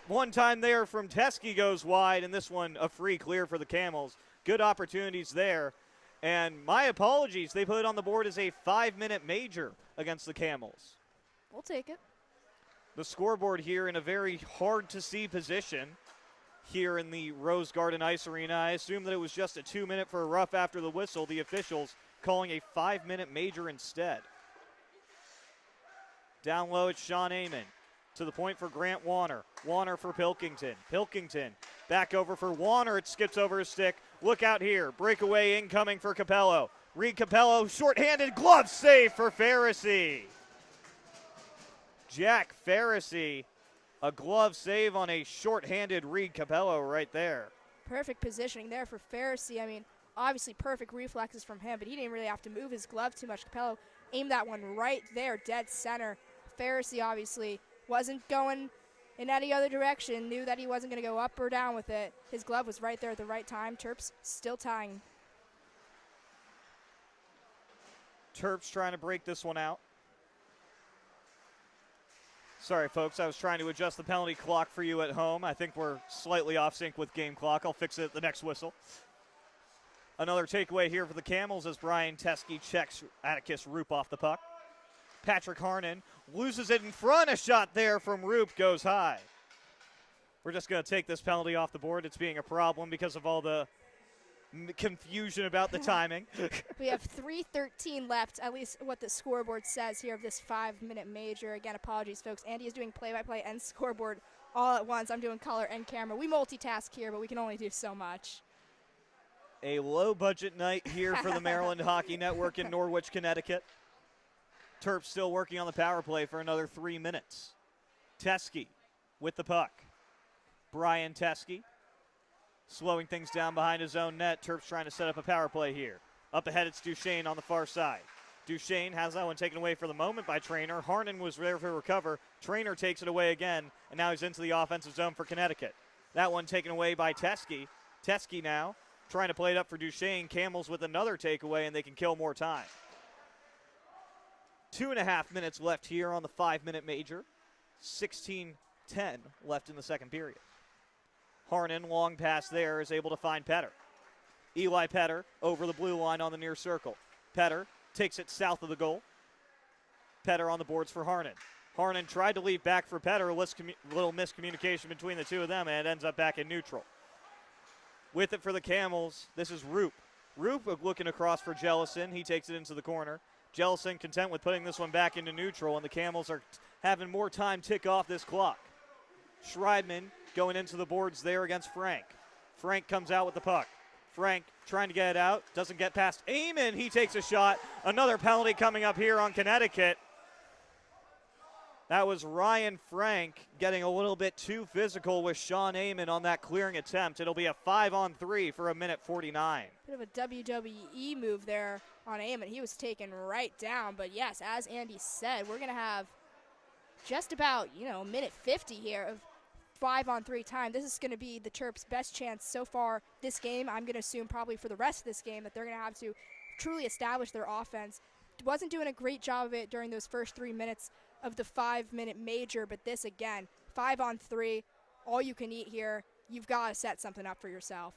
one time there from Teskey goes wide, and this one a free clear for the Camels. Good opportunities there. And my apologies, they put it on the board as a 5-minute major against the Camels. We'll take it. The scoreboard here in a very hard-to-see position here in the Rose Garden Ice Arena. I assume that it was just a 2-minute for a rough after the whistle. The officials calling a 5-minute major instead. Down low, it's Sean Amon. To the point for Grant Warner. Warner for Pilkington. Pilkington back over for Warner. It skips over his stick. Look out here. Breakaway incoming for Capello. Reed Capello, shorthanded glove save for Pharisee. Jack Pharisee, a glove save on a shorthanded Reed Capello right there. Perfect positioning there for Pharisee. I mean, obviously perfect reflexes from him, but he didn't really have to move his glove too much. Capello aimed that one right there, dead center. Pharisee obviously wasn't going in any other direction, knew that he wasn't going to go up or down with it. His glove was right there at the right time. Terps still tying. Terps trying to break this one out. Sorry, folks, I was trying to adjust the penalty clock for you at home. I think we're slightly off sync with game clock. I'll fix it at the next whistle. Another takeaway here for the Camels as Brian Teskey checks Atticus Roop off the puck. Patrick Harnon loses it in front. A shot there from Roop goes high. We're just going to take this penalty off the board. It's being a problem because of all the confusion about the timing. We have 3:13 left, at least what the scoreboard says here of this 5-minute major. Again, apologies, folks. Andy is doing play-by-play and scoreboard all at once. I'm doing color and camera. We multitask here, but we can only do so much. A low-budget night here for the Maryland Hockey Network in Norwich, Connecticut. Terps still working on the power play for another 3 minutes. Teskey with the puck. Brian Teskey slowing things down behind his own net. Terps trying to set up a power play here. Up ahead, it's Duchesne on the far side. Duchesne has that one taken away for the moment by Traynor. Harnon was there to recover. Traynor takes it away again, and now he's into the offensive zone for Connecticut. That one taken away by Teskey. Teskey now trying to play it up for Duchesne. Camels with another takeaway, and they can kill more time. 2.5 minutes left here on the 5-minute major. 16-10 left in the second period. Harnon, long pass there, is able to find Petter. Eli Petter over the blue line on the near circle. Petter takes it south of the goal. Petter on the boards for Harnon. Harnon tried to leave back for Petter. A little miscommunication between the two of them, and it ends up back in neutral. With it for the Camels, this is Roop. Roop looking across for Jellison. He takes it into the corner. Jellison content with putting this one back into neutral, and the Camels are having more time tick off this clock. Schreibman going into the boards there against Frank. Frank comes out with the puck. Frank trying to get it out, doesn't get past Amon. He takes a shot. Another penalty coming up here on Connecticut. That was Ryan Frank getting a little bit too physical with Sean Amon on that clearing attempt. It'll be a 5-on-3 for 1:49. Bit of a WWE move there on Amon. He was taken right down. But, yes, as Andy said, we're going to have just about, minute 50 here of 5-on-3 time. This is going to be the Terps' best chance so far this game. I'm going to assume probably for the rest of this game that they're going to have to truly establish their offense. Wasn't doing a great job of it during those first 3 minutes of the 5-minute major, but this again, 5-on-3, all you can eat here. You've got to set something up for yourself.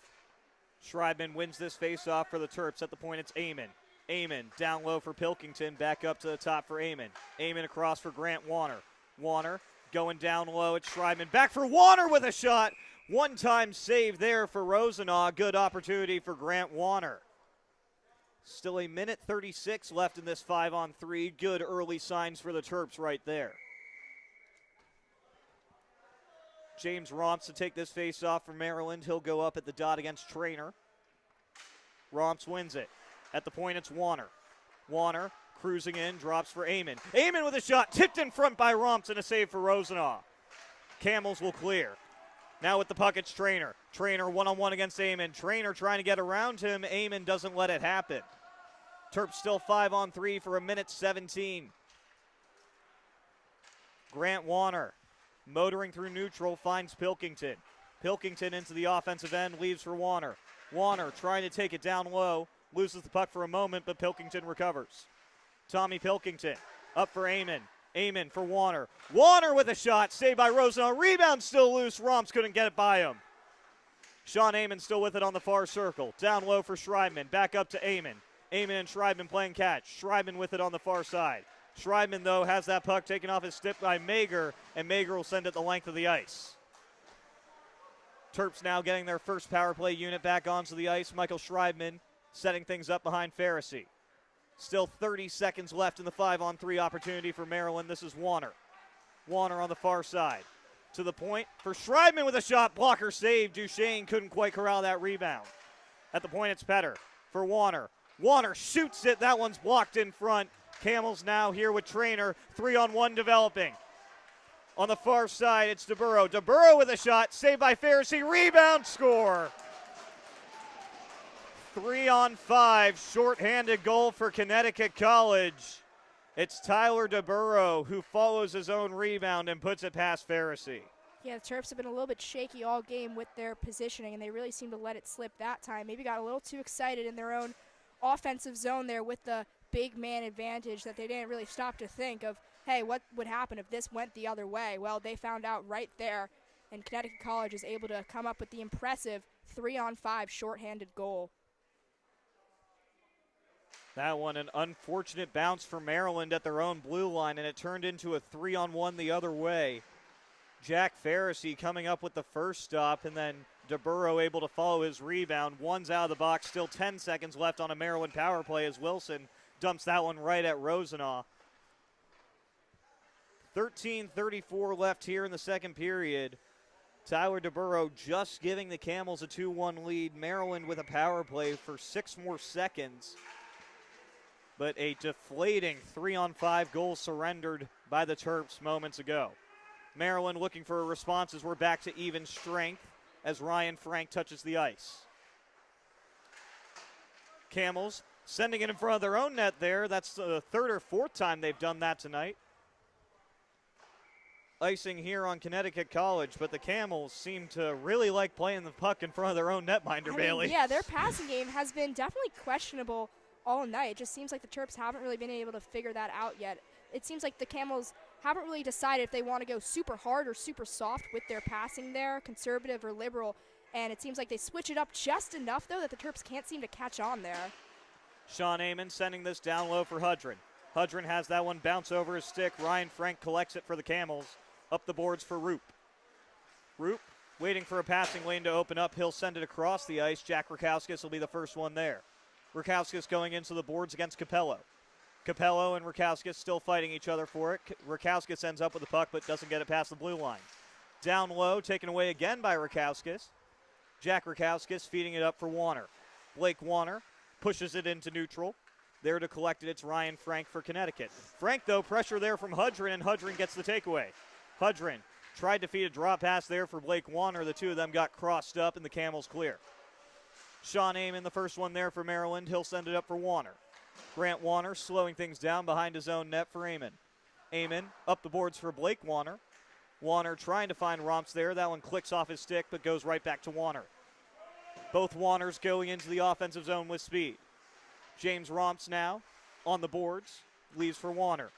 Schreibman wins this face-off for the Terps. At the point, it's Amon. Amon down low for Pilkington, back up to the top for Amon. Amon across for Grant Warner. Warner going down low. It's Schreibman. Back for Warner with a shot. One-time save there for Rosenau. Good opportunity for Grant Warner. Still 1:36 left in this 5-on-3. Good early signs for the Terps right there. James Romps to take this face-off for Maryland. He'll go up at the dot against Traynor. Romps wins it. At the point, it's Warner. Warner cruising in, drops for Amon. Amon with a shot, tipped in front by Romps and a save for Rosenau. Camels will clear. Now with the puck, it's Traynor. Traynor one-on-one against Amon. Traynor trying to get around him. Amon doesn't let it happen. Terps still 5-on-3 for 1:17. Grant Warner motoring through neutral, finds Pilkington. Pilkington into the offensive end, leaves for Warner. Warner trying to take it down low, loses the puck for a moment, but Pilkington recovers. Tommy Pilkington up for Amon. Amon for Warner. Warner with a shot, saved by Rosenau. Rebound still loose. Romps couldn't get it by him. Sean Amon still with it on the far circle. Down low for Schreibman. Back up to Amon. Amon and Schreibman playing catch. Schreibman with it on the far side. Schreibman, though, has that puck taken off his stick by Mager, and Mager will send it the length of the ice. Terps now getting their first power play unit back onto the ice. Michael Schreibman setting things up behind Pharisee. Still 30 seconds left in the 5-on-3 opportunity for Maryland. This is Warner. Warner on the far side. To the point for Schreibman with a shot. Blocker save. Duchesne couldn't quite corral that rebound. At the point, it's Petter for Warner. Warner shoots it. That one's blocked in front. Camels now here with Traynor. 3-on-1 developing. On the far side, it's DeBurrow. DeBurrow with a shot. Saved by Pharisee. Rebound, score. 3-on-5. Short-handed goal for Connecticut College. It's Tyler DeBurrow who follows his own rebound and puts it past Pharisee. Yeah, the Terps have been a little bit shaky all game with their positioning, and they really seem to let it slip that time. Maybe got a little too excited in their own offensive zone there with the big man advantage that they didn't really stop to think of, hey, what would happen if this went the other way? Well, they found out right there, and Connecticut College is able to come up with the impressive 3-on-5 shorthanded goal. That one, an unfortunate bounce for Maryland at their own blue line, and it turned into a 3-on-1 the other way. Jack Pharisee coming up with the first stop, and then DeBurrow able to follow his rebound. One's out of the box, still 10 seconds left on a Maryland power play as Wilson dumps that one right at Rosenaw. 13:34 left here in the second period. Tyler DeBurrow just giving the Camels a 2-1 lead. Maryland with a power play for 6 more seconds. But a deflating 3-on-5 goal surrendered by the Terps moments ago. Maryland looking for a response as we're back to even strength as Ryan Frank touches the ice. Camels sending it in front of their own net there. That's the third or fourth time they've done that tonight. Icing here on Connecticut College, but the Camels seem to really like playing the puck in front of their own netminder, Bailey. Yeah, their passing game has been definitely questionable all night. It just seems like the Terps haven't really been able to figure that out yet. It seems like the Camels haven't really decided if they want to go super hard or super soft with their passing there, conservative or liberal, and it seems like they switch it up just enough, though, that the Terps can't seem to catch on there. Sean Amon sending this down low for Hudrin. Hudrin has that one bounce over his stick. Ryan Frank collects it for the Camels. Up the boards for Roop. Roop waiting for a passing lane to open up. He'll send it across the ice. Jack Rakowskis will be the first one there. Rakowskis going into the boards against Capello. Capello and Rakowskis still fighting each other for it. Rakowskis ends up with the puck but doesn't get it past the blue line. Down low, taken away again by Rakowskis. Jack Rakowskis feeding it up for Warner. Blake Warner pushes it into neutral. There to collect it, it's Ryan Frank for Connecticut. Frank, though, pressure there from Hudrin, and Hudrin gets the takeaway. Hudrin tried to feed a drop pass there for Blake Warner. The two of them got crossed up, and the Camels clear. Sean Amon, the first one there for Maryland. He'll send it up for Warner. Grant Warner slowing things down behind his own net for Amon. Amon up the boards for Blake Warner. Warner trying to find Romps there. That one clicks off his stick but goes right back to Warner. Both Warners going into the offensive zone with speed. James Romps now on the boards. Leaves for Warner.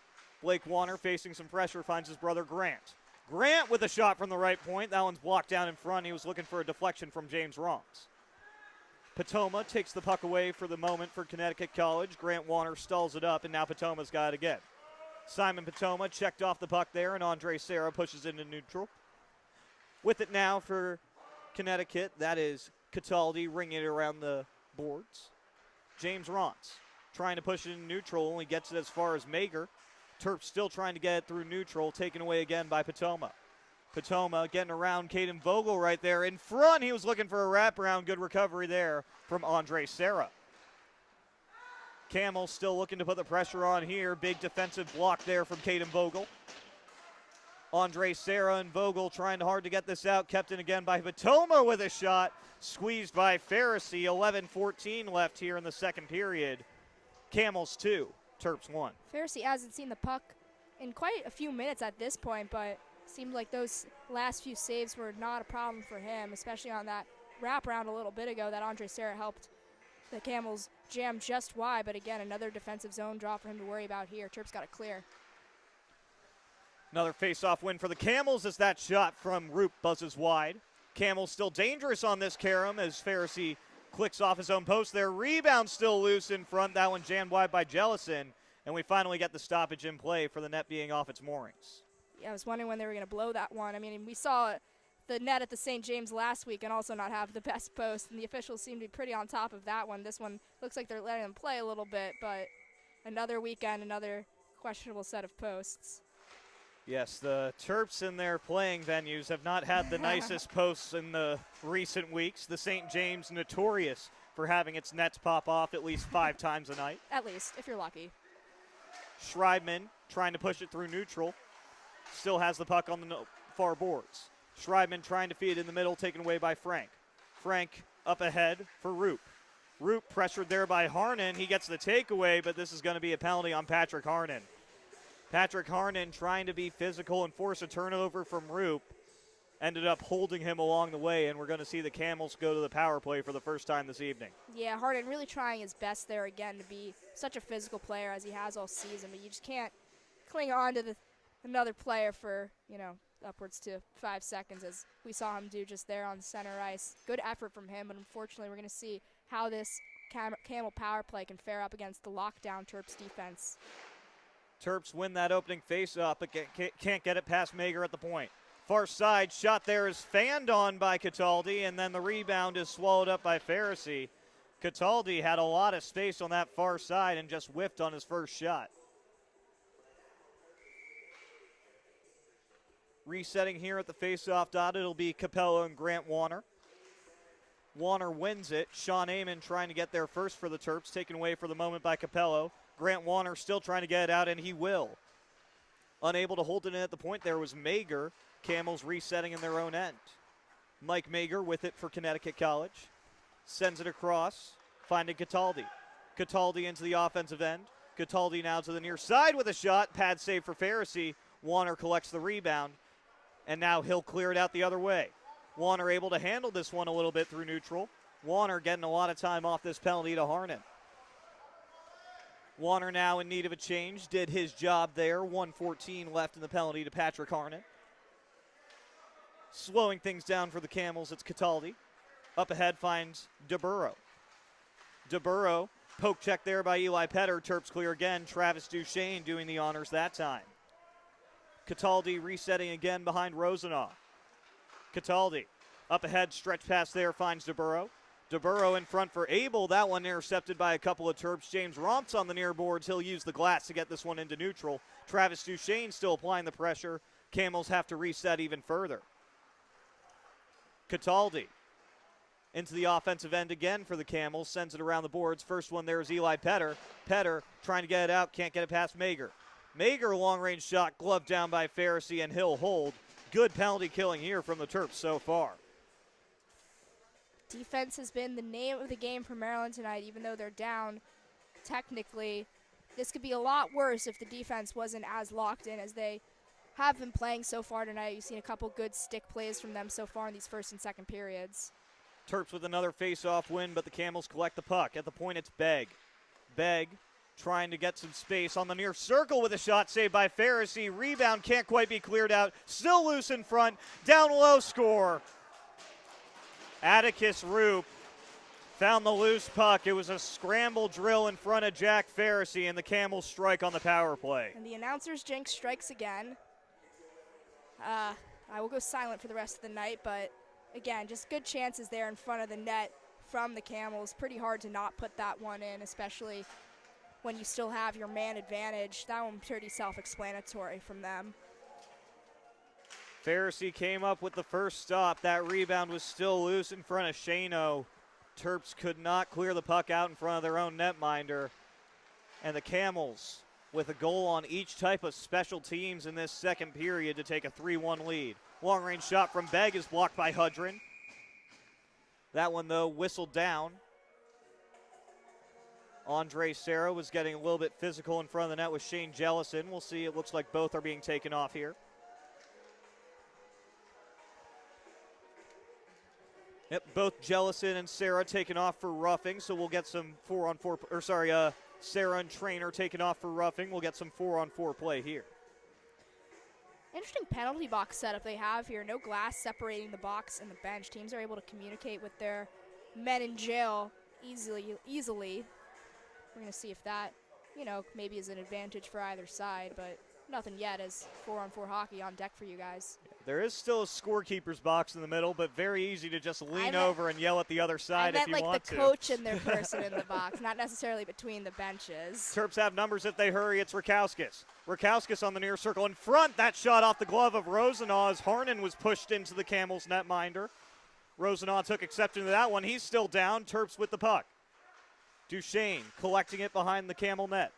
Blake Warner facing some pressure finds his brother Grant. Grant with a shot from the right point. That one's blocked down in front. He was looking for a deflection from James Romps. Patoma takes the puck away for the moment for Connecticut College. Grant Warner stalls it up, and now Patoma's got it again. Simon Patoma checked off the puck there, and Andre Serra pushes it into neutral. With it now for Connecticut, that is Cataldi ringing it around the boards. James Romps trying to push it in neutral, only gets it as far as Mager. Terps still trying to get it through neutral, taken away again by Patoma. Patoma getting around Caden Vogel right there in front. He was looking for a wraparound. Good recovery there from Andre Serra. Camels still looking to put the pressure on here. Big defensive block there from Caden Vogel. Andre Serra and Vogel trying hard to get this out. Kept in again by Patoma with a shot. Squeezed by Pharisee. 11:14 left here in the second period. Camels 2, Terps 1. Pharisee hasn't seen the puck in quite a few minutes at this point, but seemed like those last few saves were not a problem for him, especially on that wraparound a little bit ago that Andre Serra helped the Camels jam just wide. But again, another defensive zone draw for him to worry about here. Terps got it clear. Another face-off win for the Camels as that shot from Roop buzzes wide. Camels still dangerous on this carom as Pharisee clicks off his own post there. Rebound still loose in front. That one jammed wide by Jellison. And we finally get the stoppage in play for the net being off its moorings. Yeah, I was wondering when they were going to blow that one. I mean, we saw the net at the St. James last week and also not have the best post, and the officials seem to be pretty on top of that one. This one looks like they're letting them play a little bit, but another weekend, another questionable set of posts. Yes, the Terps in their playing venues have not had the nicest posts in the recent weeks. The St. James notorious for having its nets pop off at least 5 times a night. At least, if you're lucky. Schreibman trying to push it through neutral. Still has the puck on the far boards. Schreibman trying to feed it in the middle, taken away by Frank. Frank up ahead for Roop. Roop pressured there by Harnan. He gets the takeaway, but this is going to be a penalty on Patrick Harnan. Patrick Harnon trying to be physical and force a turnover from Roop. Ended up holding him along the way, and we're going to see the Camels go to the power play for the first time this evening. Yeah, Harden really trying his best there again to be such a physical player as he has all season, but you just can't cling on to another player for, upwards to 5 seconds as we saw him do just there on center ice. Good effort from him, but unfortunately we're going to see how this Camel power play can fare up against the lockdown Terps defense. Terps win that opening face-off, but can't get it past Mager at the point. Far side shot there is fanned on by Cataldi, and then the rebound is swallowed up by Pharisee. Cataldi had a lot of space on that far side and just whiffed on his first shot. Resetting here at the face-off dot, it'll be Capello and Grant Warner. Warner wins it. Sean Amon trying to get there first for the Terps, taken away for the moment by Capello. Grant Warner still trying to get it out, and he will. Unable to hold it in at the point there was Mager. Camels resetting in their own end. Mike Mager with it for Connecticut College. Sends it across, finding Cataldi. Cataldi into the offensive end. Cataldi now to the near side with a shot. Pad save for Pharisee. Warner collects the rebound, and now he'll clear it out the other way. Warner able to handle this one a little bit through neutral. Warner getting a lot of time off this penalty to Harnon. Warner now in need of a change. Did his job there. 1:14 left in the penalty to Patrick Harnon. Slowing things down for the Camels, it's Cataldi. Up ahead finds DeBurrow. DeBurrow, poke check there by Eli Petter. Terps clear again. Travis Duchesne doing the honors that time. Cataldi resetting again behind Rosenaw. Cataldi up ahead, stretch pass there, finds DeBurrow. DeBurrow in front for Abel. That one intercepted by a couple of Terps. James Romps on the near boards. He'll use the glass to get this one into neutral. Travis Duchesne still applying the pressure. Camels have to reset even further. Cataldi into the offensive end again for the Camels. Sends it around the boards. First one there is Eli Petter. Petter trying to get it out. Can't get it past Mager. Mager, long-range shot, gloved down by Pharisee, and he'll hold. Good penalty killing here from the Terps so far. Defense has been the name of the game for Maryland tonight, even though they're down. Technically, this could be a lot worse if the defense wasn't as locked in as they have been playing so far tonight. You've seen a couple good stick plays from them so far in these first and second periods. Terps with another face-off win, but the Camels collect the puck. At the point, it's Begg. Begg trying to get some space on the near circle with a shot saved by Pharisee. Rebound can't quite be cleared out. Still loose in front. Down low, score. Atticus Roop found the loose puck. It was a scramble drill in front of Jack Pharisee, and the Camels strike on the power play. And the announcer's jinx strikes again. I will go silent for the rest of the night, but again, just good chances there in front of the net from the Camels. Pretty hard to not put that one in, especially when you still have your man advantage. That one pretty self-explanatory from them. Pharisee came up with the first stop. That rebound was still loose in front of Shano. Terps could not clear the puck out in front of their own netminder. And the Camels with a goal on each type of special teams in this second period to take a 3-1 lead. Long-range shot from Begg is blocked by Hudrin. That one, though, whistled down. Andre Serra was getting a little bit physical in front of the net with Shane Jellison. We'll see. It looks like both are being taken off here. Yep, both Jellison and Serra taken off for roughing, so we'll get some 4-on-4, Serra and Trainer taken off for roughing. We'll get some 4-on-4 play here. Interesting penalty box setup they have here. No glass separating the box and the bench. Teams are able to communicate with their men in jail easily. We're going to see if that, maybe is an advantage for either side, but nothing yet as 4-on-4 hockey on deck for you guys. There is still a scorekeeper's box in the middle, but very easy to just lean over and yell at the other side if you want to. I meant like the coach and their person in the box, not necessarily between the benches. Terps have numbers if they hurry. It's Rakowskis. Rakowskis on the near circle in front. That shot off the glove of Rosenaw as Harnon was pushed into the Camels netminder. Rosenaw took exception to that one. He's still down. Terps with the puck. Duchesne collecting it behind the Camel net.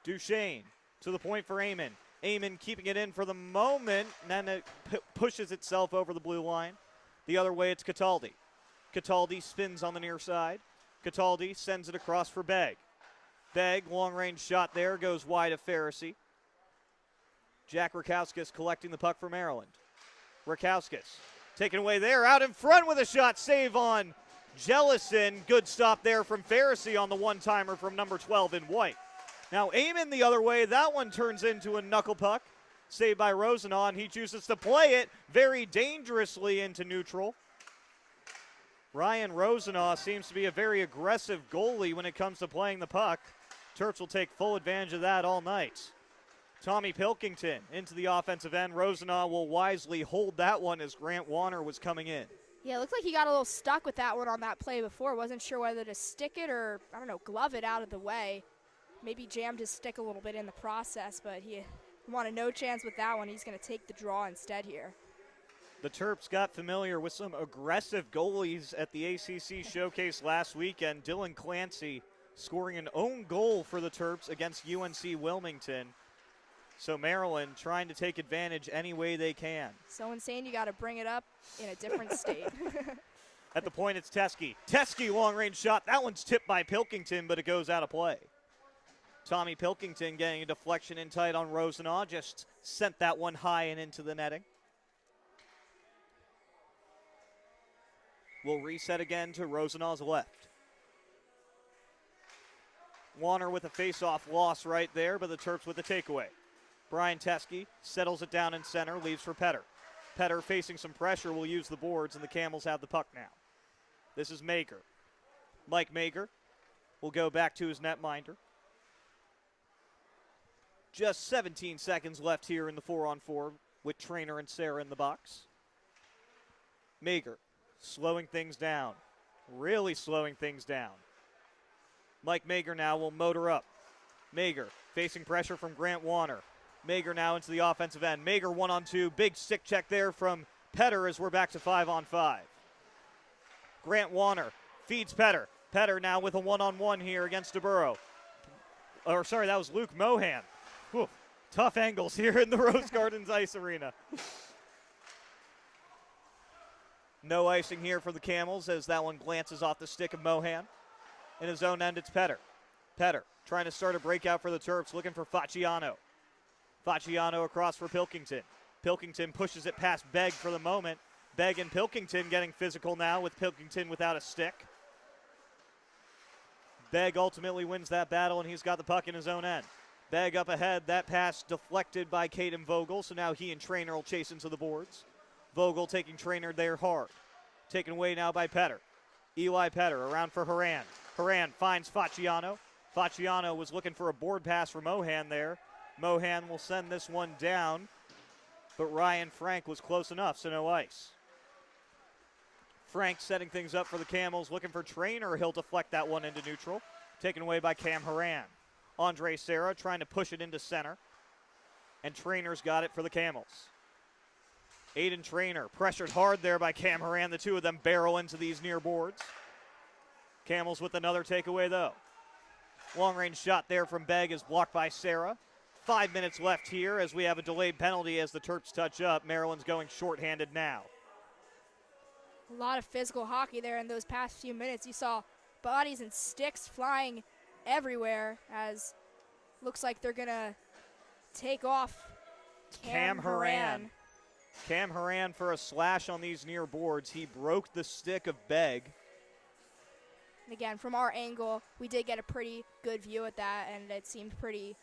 Duchesne to the point for Amon. Amon keeping it in for the moment, and then it pushes itself over the blue line. The other way, it's Cataldi. Cataldi spins on the near side. Cataldi sends it across for Begg. Begg, long-range shot there, goes wide of Pharisee. Jack Rakowskis collecting the puck for Maryland. Rakowskis taken away there, out in front with a shot, save on Jellison. Good stop there from Pharisee on the one-timer from number 12 in white. Now aiming the other way, that one turns into a knuckle puck. Saved by Rosenaw, and he chooses to play it very dangerously into neutral. Ryan Rosenaw seems to be a very aggressive goalie when it comes to playing the puck. Terps will take full advantage of that all night. Tommy Pilkington into the offensive end. Rosenaw will wisely hold that one as Grant Warner was coming in. Yeah, it looked like he got a little stuck with that one on that play before. Wasn't sure whether to stick it or, I don't know, glove it out of the way. Maybe jammed his stick a little bit in the process, but he wanted no chance with that one. He's going to take the draw instead here. The Terps got familiar with some aggressive goalies at the ACC Showcase last weekend. Dylan Clancy scoring an own goal for the Terps against UNC Wilmington. So Maryland trying to take advantage any way they can. So insane, you got to bring it up in a different state. At the point, it's Teskey. Teskey, long-range shot. That one's tipped by Pilkington, but it goes out of play. Tommy Pilkington getting a deflection in tight on Rosenaw. Just sent that one high and into the netting. We'll reset again to Rosenaw's left. Warner with a face-off loss right there, but the Terps with the takeaway. Brian Teskey settles it down in center, leaves for Petter. Petter facing some pressure will use the boards, and the Camels have the puck now. This is Mager. Mike Mager will go back to his netminder. Just 17 seconds left here in the 4-on-4 with Trainer and Sarah in the box. Mager slowing things down, really slowing things down. Mike Mager now will motor up. Mager facing pressure from Grant Warner. Mager now into the offensive end. Mager 1-on-2, big stick check there from Petter as we're back to 5-on-5. Grant Warner feeds Petter. Petter now with a 1-on-1 here against DeBurrow. Or sorry, that was Luke Mohan. Whew, tough angles here in the Rose Gardens Ice Arena. No icing here for the Camels as that one glances off the stick of Mohan. In his own end, it's Petter. Petter trying to start a breakout for the Terps, looking for Facciano. Facciano across for Pilkington. Pilkington pushes it past Begg for the moment. Begg and Pilkington getting physical now with Pilkington without a stick. Begg ultimately wins that battle, and he's got the puck in his own end. Begg up ahead. That pass deflected by Caden Vogel, so now he and Trainer will chase into the boards. Vogel taking Trainer there hard. Taken away now by Petter. Eli Petter around for Haran. Haran finds Facciano. Facciano was looking for a board pass for Mohan there. Mohan will send this one down, but Ryan Frank was close enough, so no ice. Frank setting things up for the Camels, looking for Trainer. He'll deflect that one into neutral. Taken away by Cam Haran. Andre Serra trying to push it into center, and Trainer's got it for the Camels. Aiden Trainer pressured hard there by Cam Haran. The two of them barrel into these near boards. Camels with another takeaway though. Long range shot there from Begg is blocked by Serra. 5 minutes left here as we have a delayed penalty as the Terps touch up. Maryland's going shorthanded now. A lot of physical hockey there in those past few minutes. You saw bodies and sticks flying everywhere as looks like they're going to take off Cam Haran. Cam Haran for a slash on these near boards. He broke the stick of Begg. And again, from our angle, we did get a pretty good view at that, and it seemed pretty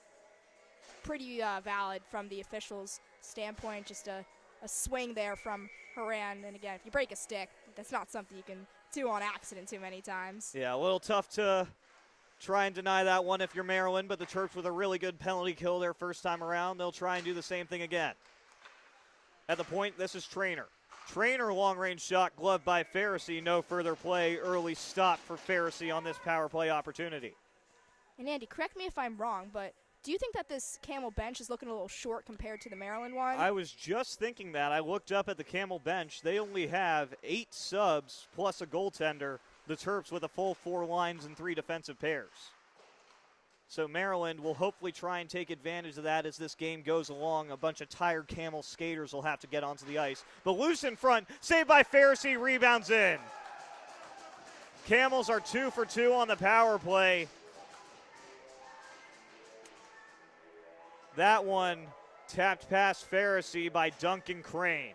valid from the officials' standpoint. Just a swing there from Haran. And again, if you break a stick, that's not something you can do on accident too many times. Yeah, a little tough to try and deny that one if you're Maryland, but the Terps with a really good penalty kill their first time around. They'll try and do the same thing again. At the point, this is Trainer. Trainer long-range shot gloved by Pharisee. No further play. Early stop for Pharisee on this power play opportunity. And Andy, correct me if I'm wrong, but do you think that this Camel bench is looking a little short compared to the Maryland one? I was just thinking that. I looked up at the Camel bench. They only have 8 subs plus a goaltender. The Terps with a full 4 lines and 3 defensive pairs. So Maryland will hopefully try and take advantage of that as this game goes along. A bunch of tired Camel skaters will have to get onto the ice. But loose in front, saved by Pharisee, rebounds in. Camels are 2 for 2 on the power play. That one Tapped past Pharisee by Duncan Crane.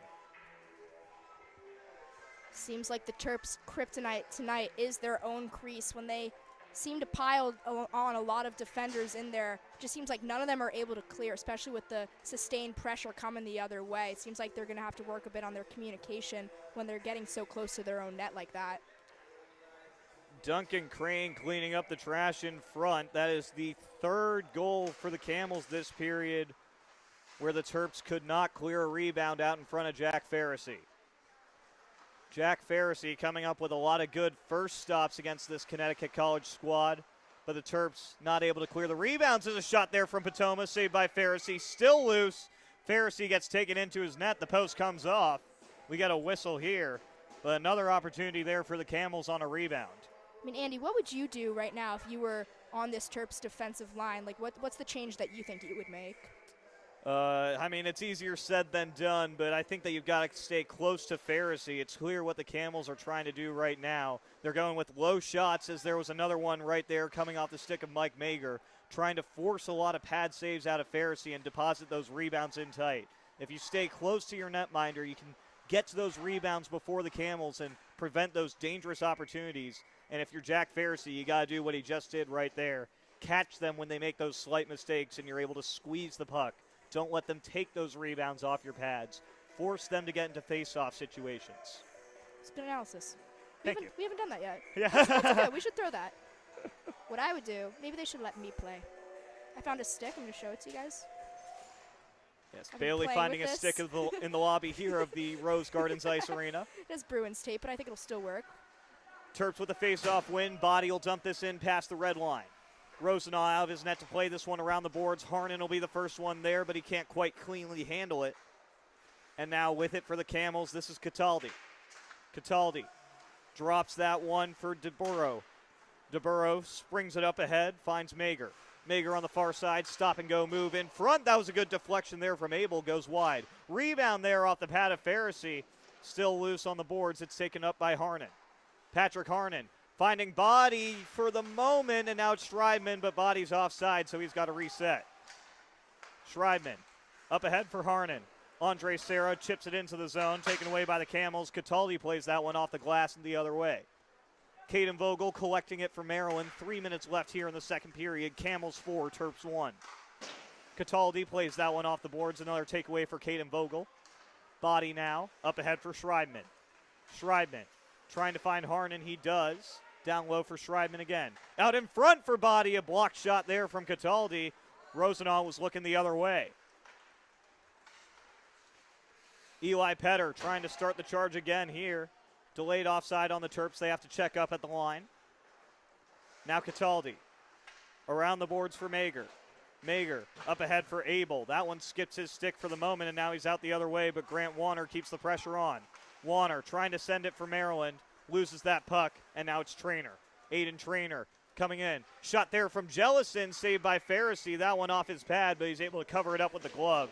Seems like the Terps' kryptonite tonight is their own crease. When they seem to pile on a lot of defenders in there, it just seems like none of them are able to clear, especially with the sustained pressure coming the other way. It seems like they're going to have to work a bit on their communication when they're getting so close to their own net like that. Duncan Crane cleaning up the trash in front. That is the third goal for the Camels this period, where the Terps could not clear a rebound out in front of Jack Pharisee. Jack Pharisee coming up with a lot of good first stops against this Connecticut College squad, but the Terps not able to clear the rebounds. There's a shot there from Potoma, saved by Pharisee, still loose. Pharisee gets taken into his net. The post comes off. We got a whistle here, but another opportunity there for the Camels on a rebound. I mean, Andy, what would you do right now if you were on this Terps defensive line? Like, what's the change that you think you would make? I mean, it's easier said than done, but I think that you've got to stay close to Pharisee. It's clear what the Camels are trying to do right now. They're going with low shots, as there was another one right there coming off the stick of Mike Mager, trying to force a lot of pad saves out of Pharisee and deposit those rebounds in tight. If you stay close to your netminder, you can get to those rebounds before the Camels and prevent those dangerous opportunities. And if you're Jack Pharisee, you got to do what he just did right there. Catch them when they make those slight mistakes, and you're able to squeeze the puck. Don't let them take those rebounds off your pads. Force them to get into face-off situations. It's good analysis. Thank you. We haven't done that yet. Yeah. That's good. We should throw that. What I would do, maybe they should let me play. I found a stick. I'm going to show it to you guys. Yes, Bailey finding a stick in the lobby here of the Rose Gardens Ice Arena. It has Bruins tape, but I think it'll still work. Terps with a face-off win. Body will dump this in past the red line. Rosenau out of his net to play this one around the boards. Harnan will be the first one there, but he can't quite cleanly handle it. And now with it for the Camels, this is Cataldi. Cataldi drops that one for DeBurro. DeBurro springs it up ahead, finds Mager. Mager on the far side, stop-and-go move in front. That was a good deflection there from Abel, goes wide. Rebound there off the pad of Pharisee. Still loose on the boards. It's taken up by Harnan. Patrick Harnan finding Body for the moment, and now it's Schreibman, but Body's offside, so he's got to reset. Schreibman up ahead for Harnan. Andre Serra chips it into the zone, taken away by the Camels. Cataldi plays that one off the glass and the other way. Caden Vogel collecting it for Maryland. 3 minutes left here in the second period. Camels 4, Terps 1. Cataldi plays that one off the boards. Another takeaway for Caden Vogel. Body now up ahead for Schreibman. Schreibman trying to find Harnan. He does. Down low for Schreibman again. Out in front for Body. A blocked shot there from Cataldi. Rosenau was looking the other way. Eli Petter trying to start the charge again here. Delayed offside on the Terps. They have to check up at the line. Now Cataldi. Around the boards for Mager. Mager up ahead for Abel. That one skips his stick for the moment, and now he's out the other way, but Grant Warner keeps the pressure on. Warner trying to send it for Maryland. Loses that puck, and now it's Trainer. Aiden Trainer coming in. Shot there from Jellison, saved by Pharisee. That one off his pad, but he's able to cover it up with the glove.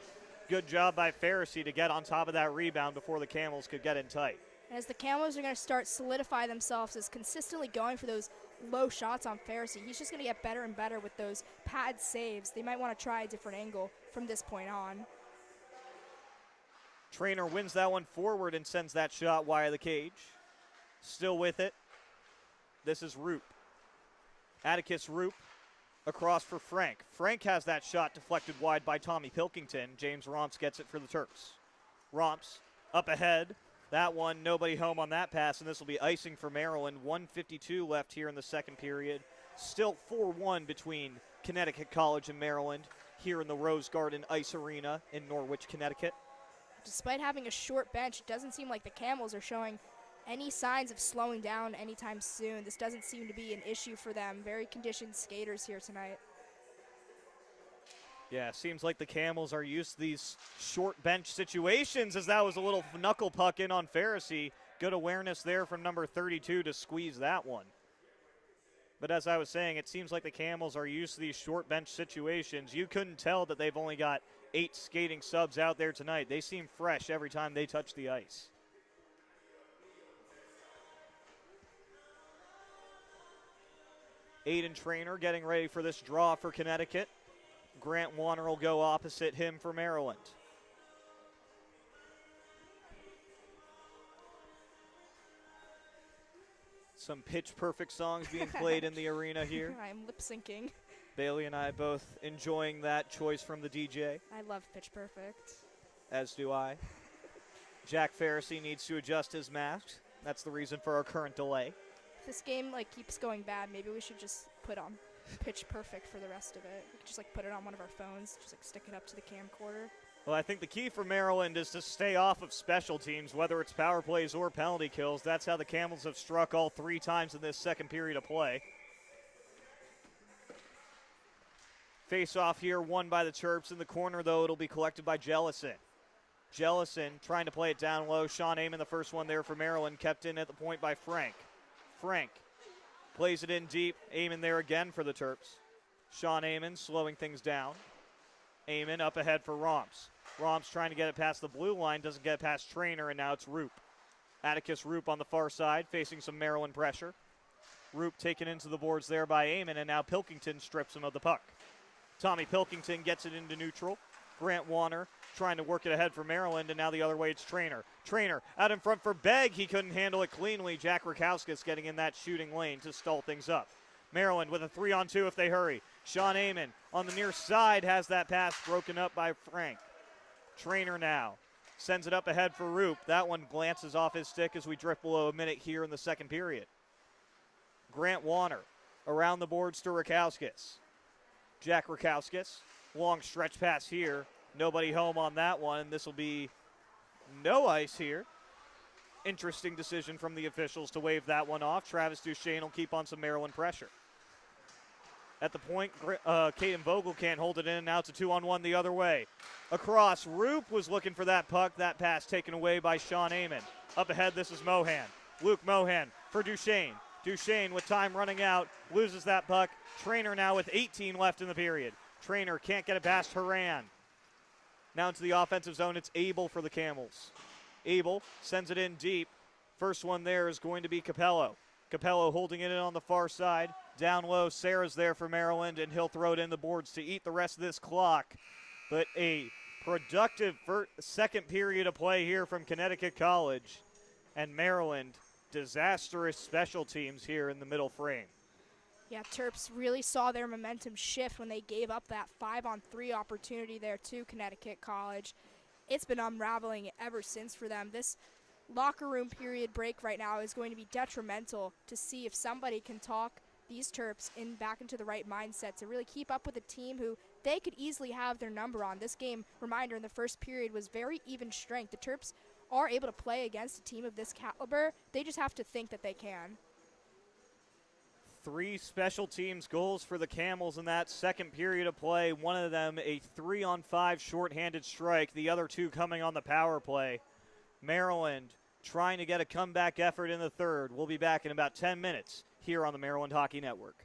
Good job by Pharisee to get on top of that rebound before the Camels could get in tight. As the Camels are going to start solidify themselves as consistently going for those low shots on Pharisee, he's just going to get better and better with those pad saves. They might want to try a different angle from this point on. Trainer wins that one forward and sends that shot wide of the cage. Still with it. This is Roop. Atticus Roop across for Frank. Frank has that shot deflected wide by Tommy Pilkington. James Romps gets it for the Terps. Romps up ahead. That one, nobody home on that pass, and this will be icing for Maryland. 1:52 left here in the second period. Still 4-1 between Connecticut College and Maryland here in the Rose Garden Ice Arena in Norwich, Connecticut. Despite having a short bench, it doesn't seem like the Camels are showing any signs of slowing down anytime soon. This doesn't seem to be an issue for them. Very conditioned skaters here tonight. Yeah, seems like the Camels are used to these short bench situations, as that was a little knuckle puck in on Pharisee. Good awareness there from number 32 to squeeze that one. But as I was saying, it seems like the Camels are used to these short bench situations. You couldn't tell that they've only got 8 skating subs out there tonight. They seem fresh every time they touch the ice. Aiden Trainer getting ready for this draw for Connecticut. Grant Warner will go opposite him for Maryland. Some pitch-perfect songs being played in the arena here. I'm lip-syncing. Bailey and I both enjoying that choice from the DJ. I love Pitch Perfect. As do I. Jack Farrisee needs to adjust his mask. That's the reason for our current delay. If this game keeps going bad, maybe we should just put on Pitch Perfect for the rest of it. We could just put it on one of our phones, just stick it up to the camcorder. Well, I think the key for Maryland is to stay off of special teams, whether it's power plays or penalty kills. That's how the Camels have struck all 3 times in this second period of play. Face-off here won by the Terps. In the corner, though, it'll be collected by Jellison. Jellison trying to play it down low. Sean Amon, the first one there for Maryland, kept in at the point by Frank. Frank plays it in deep. Amon there again for the Terps. Sean Amon slowing things down. Amon up ahead for Romps. Romps trying to get it past the blue line, doesn't get past Trainer, and now it's Roop. Atticus Roop on the far side, facing some Maryland pressure. Roop taken into the boards there by Amon, and now Pilkington strips him of the puck. Tommy Pilkington gets it into neutral. Grant Warner trying to work it ahead for Maryland, and now the other way it's Trainer. Trainer out in front for Begg. He couldn't handle it cleanly. Jack Rakowskis getting in that shooting lane to stall things up. Maryland with a 3-on-2 if they hurry. Sean Amon on the near side has that pass broken up by Frank. Trainer now sends it up ahead for Roop. That one glances off his stick as we drift below a minute here in the second period. Grant Warner around the boards to Rakowskis. Jack Rakowskis, long stretch pass here. Nobody home on that one, and this will be no ice here. Interesting decision from the officials to wave that one off. Travis Duchesne will keep on some Maryland pressure. At the point, Caden Vogel can't hold it in. Now it's a 2-on-1 the other way. Across, Roop was looking for that puck. That pass taken away by Sean Amon. Up ahead, this is Mohan. Luke Mohan for Duchesne. Duchesne with time running out, loses that puck. Trainer now with 18 left in the period. Trainer can't get it past Haran. Now into the offensive zone, it's Abel for the Camels. Abel sends it in deep. First one there is going to be Capello. Capello holding it in on the far side. Down low, Sarah's there for Maryland, and he'll throw it in the boards to eat the rest of this clock. But a productive second period of play here from Connecticut College. And Maryland, disastrous special teams here in the middle frame. Yeah, Terps really saw their momentum shift when they gave up that 5-on-3 opportunity there to Connecticut College. It's been unraveling ever since for them. This locker room period break right now is going to be detrimental to see if somebody can talk these Terps back into the right mindset to really keep up with a team who they could easily have their number on. This game, reminder, in the first period was very even strength. The Terps are able to play against a team of this caliber. They just have to think that they can. 3 special teams goals for the Camels in that second period of play. One of them a 3-on-5 shorthanded strike. The other 2 coming on the power play. Maryland trying to get a comeback effort in the third. We'll be back in about 10 minutes here on the Maryland Hockey Network.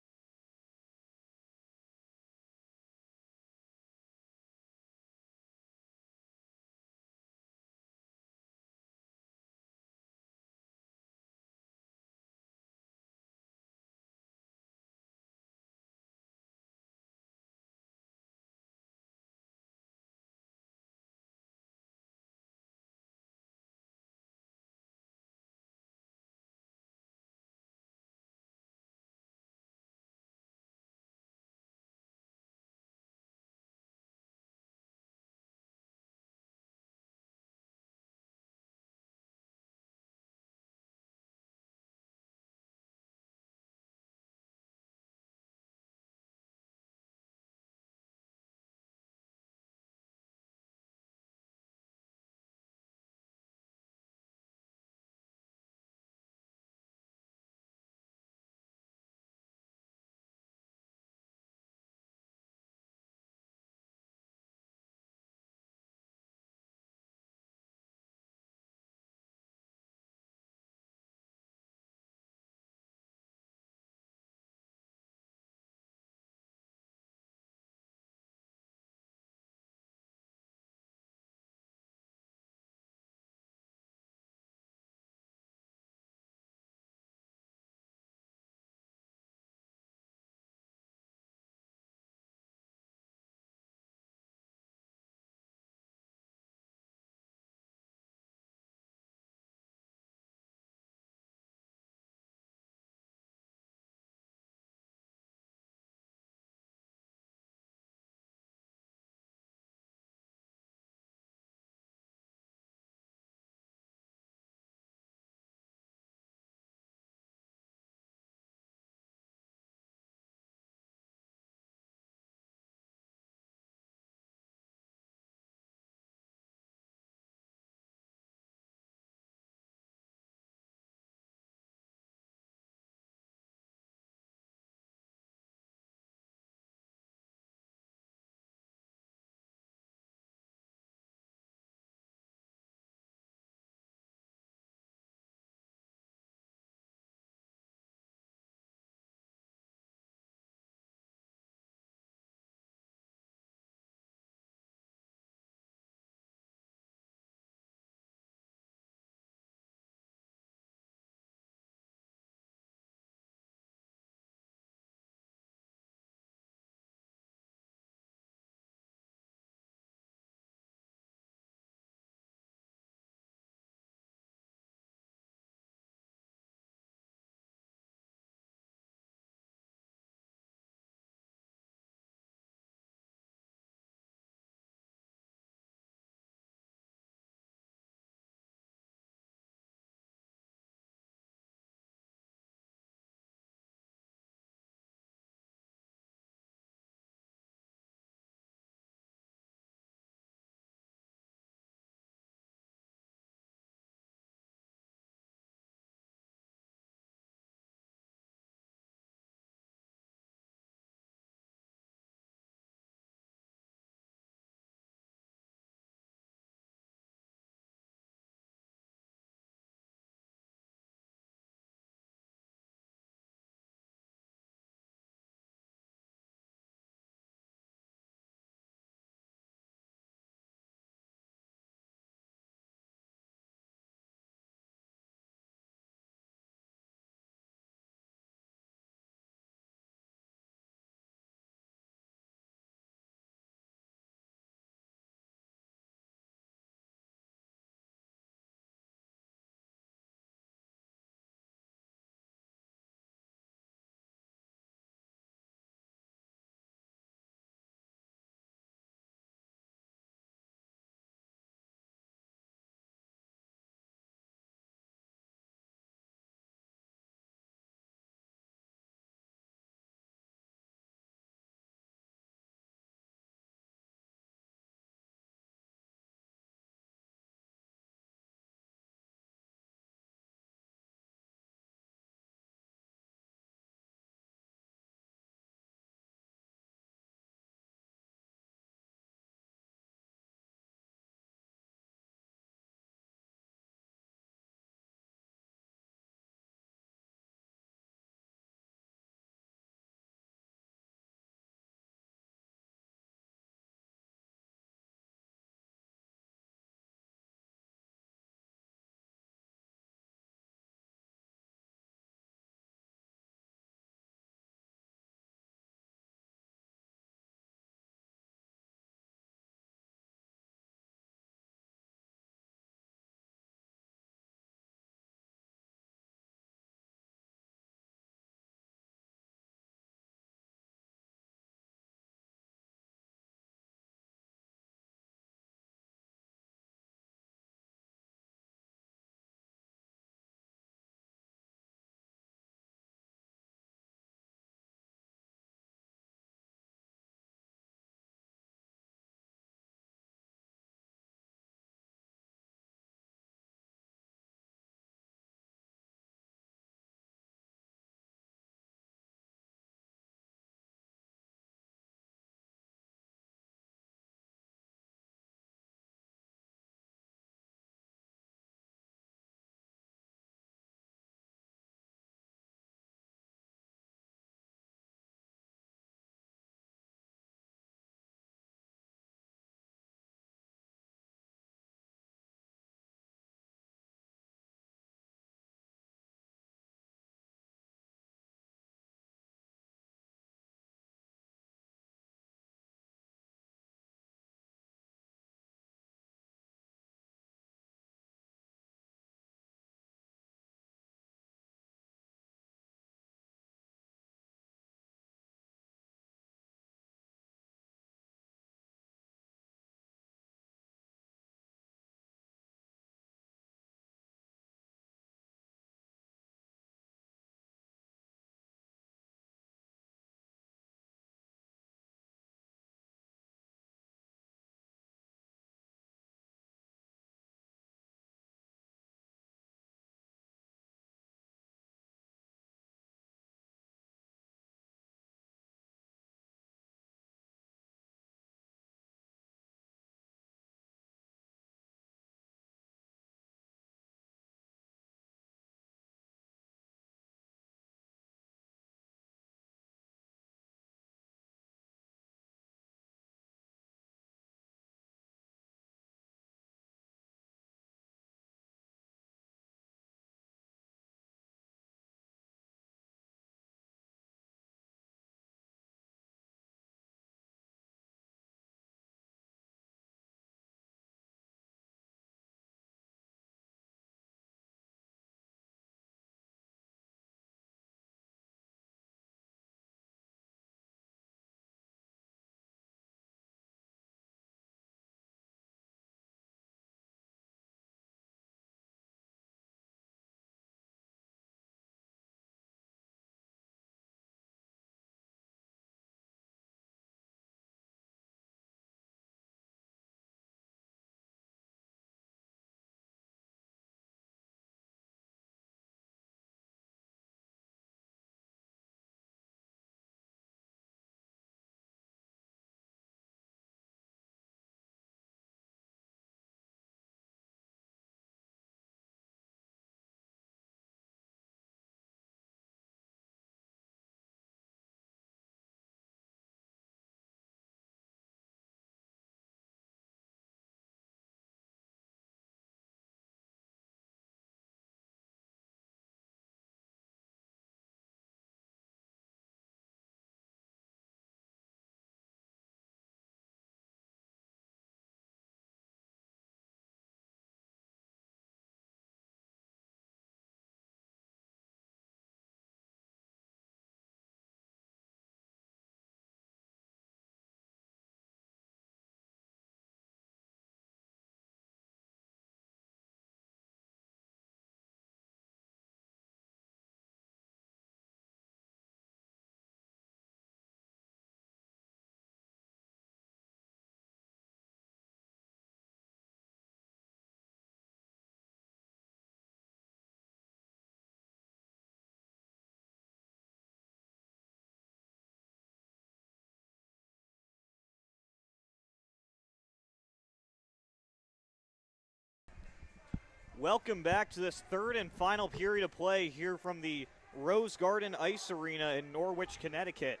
Welcome back to this third and final period of play here from the Rose Garden Ice Arena in Norwich, Connecticut.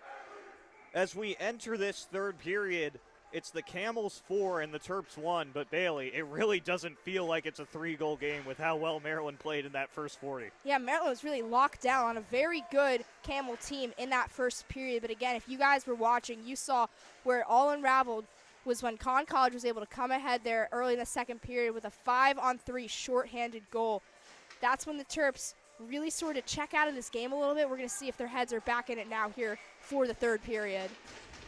As we enter this third period, it's the Camels 4 and the Terps 1, but Bailey, it really doesn't feel like it's a 3-goal game with how well Maryland played in that first 40. Yeah, Maryland was really locked down on a very good Camel team in that first period, but again, if you guys were watching, you saw where it all unraveled was when Conn College was able to come ahead there early in the second period with a 5-on-3 shorthanded goal. That's when the Terps really sort of check out of this game a little bit. We're going to see if their heads are back in it now here for the third period.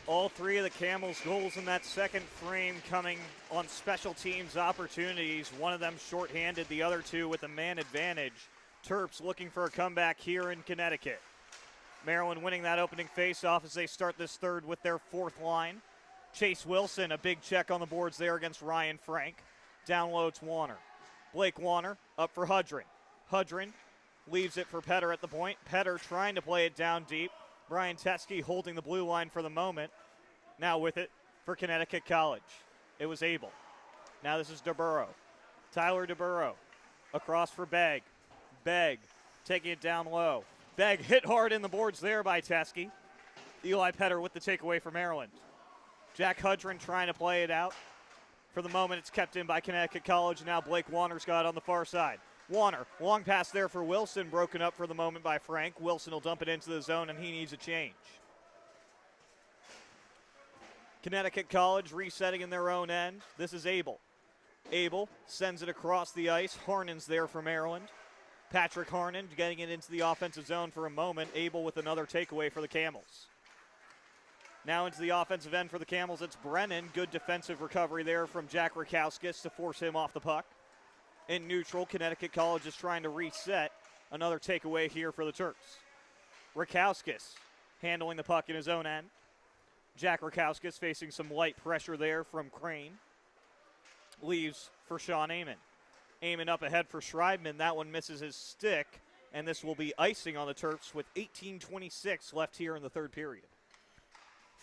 All three of the Camels' goals in that second frame coming on special teams opportunities. One of them shorthanded, the other two with a man advantage. Terps looking for a comeback here in Connecticut. Maryland winning that opening faceoff as they start this third with their fourth line. Chase Wilson, a big check on the boards there against Ryan Frank. Down low, it's Warner. Blake Warner up for Hudrin. Hudrin leaves it for Petter at the point. Petter trying to play it down deep. Brian Teske holding the blue line for the moment. Now with it for Connecticut College. It was Abel. Now this is DeBurrow. Tyler DeBurrow across for Begg. Begg taking it down low. Begg hit hard in the boards there by Teske. Eli Petter with the takeaway for Maryland. Jack Hudrin trying to play it out. For the moment, it's kept in by Connecticut College. Now Blake Warner's got it on the far side. Warner, long pass there for Wilson, broken up for the moment by Frank. Wilson will dump it into the zone, and he needs a change. Connecticut College resetting in their own end. This is Abel. Abel sends it across the ice. Harnon's there for Maryland. Patrick Harnon getting it into the offensive zone for a moment. Abel with another takeaway for the Camels. Now into the offensive end for the Camels, it's Brennan. Good defensive recovery there from Jack Rakowskis to force him off the puck. In neutral, Connecticut College is trying to reset. Another takeaway here for the Terps. Rakowskis handling the puck in his own end. Jack Rakowskis facing some light pressure there from Crane. Leaves for Sean Amon. Amon up ahead for Schreibman. That one misses his stick, and this will be icing on the Terps with 18:26 left here in the third period.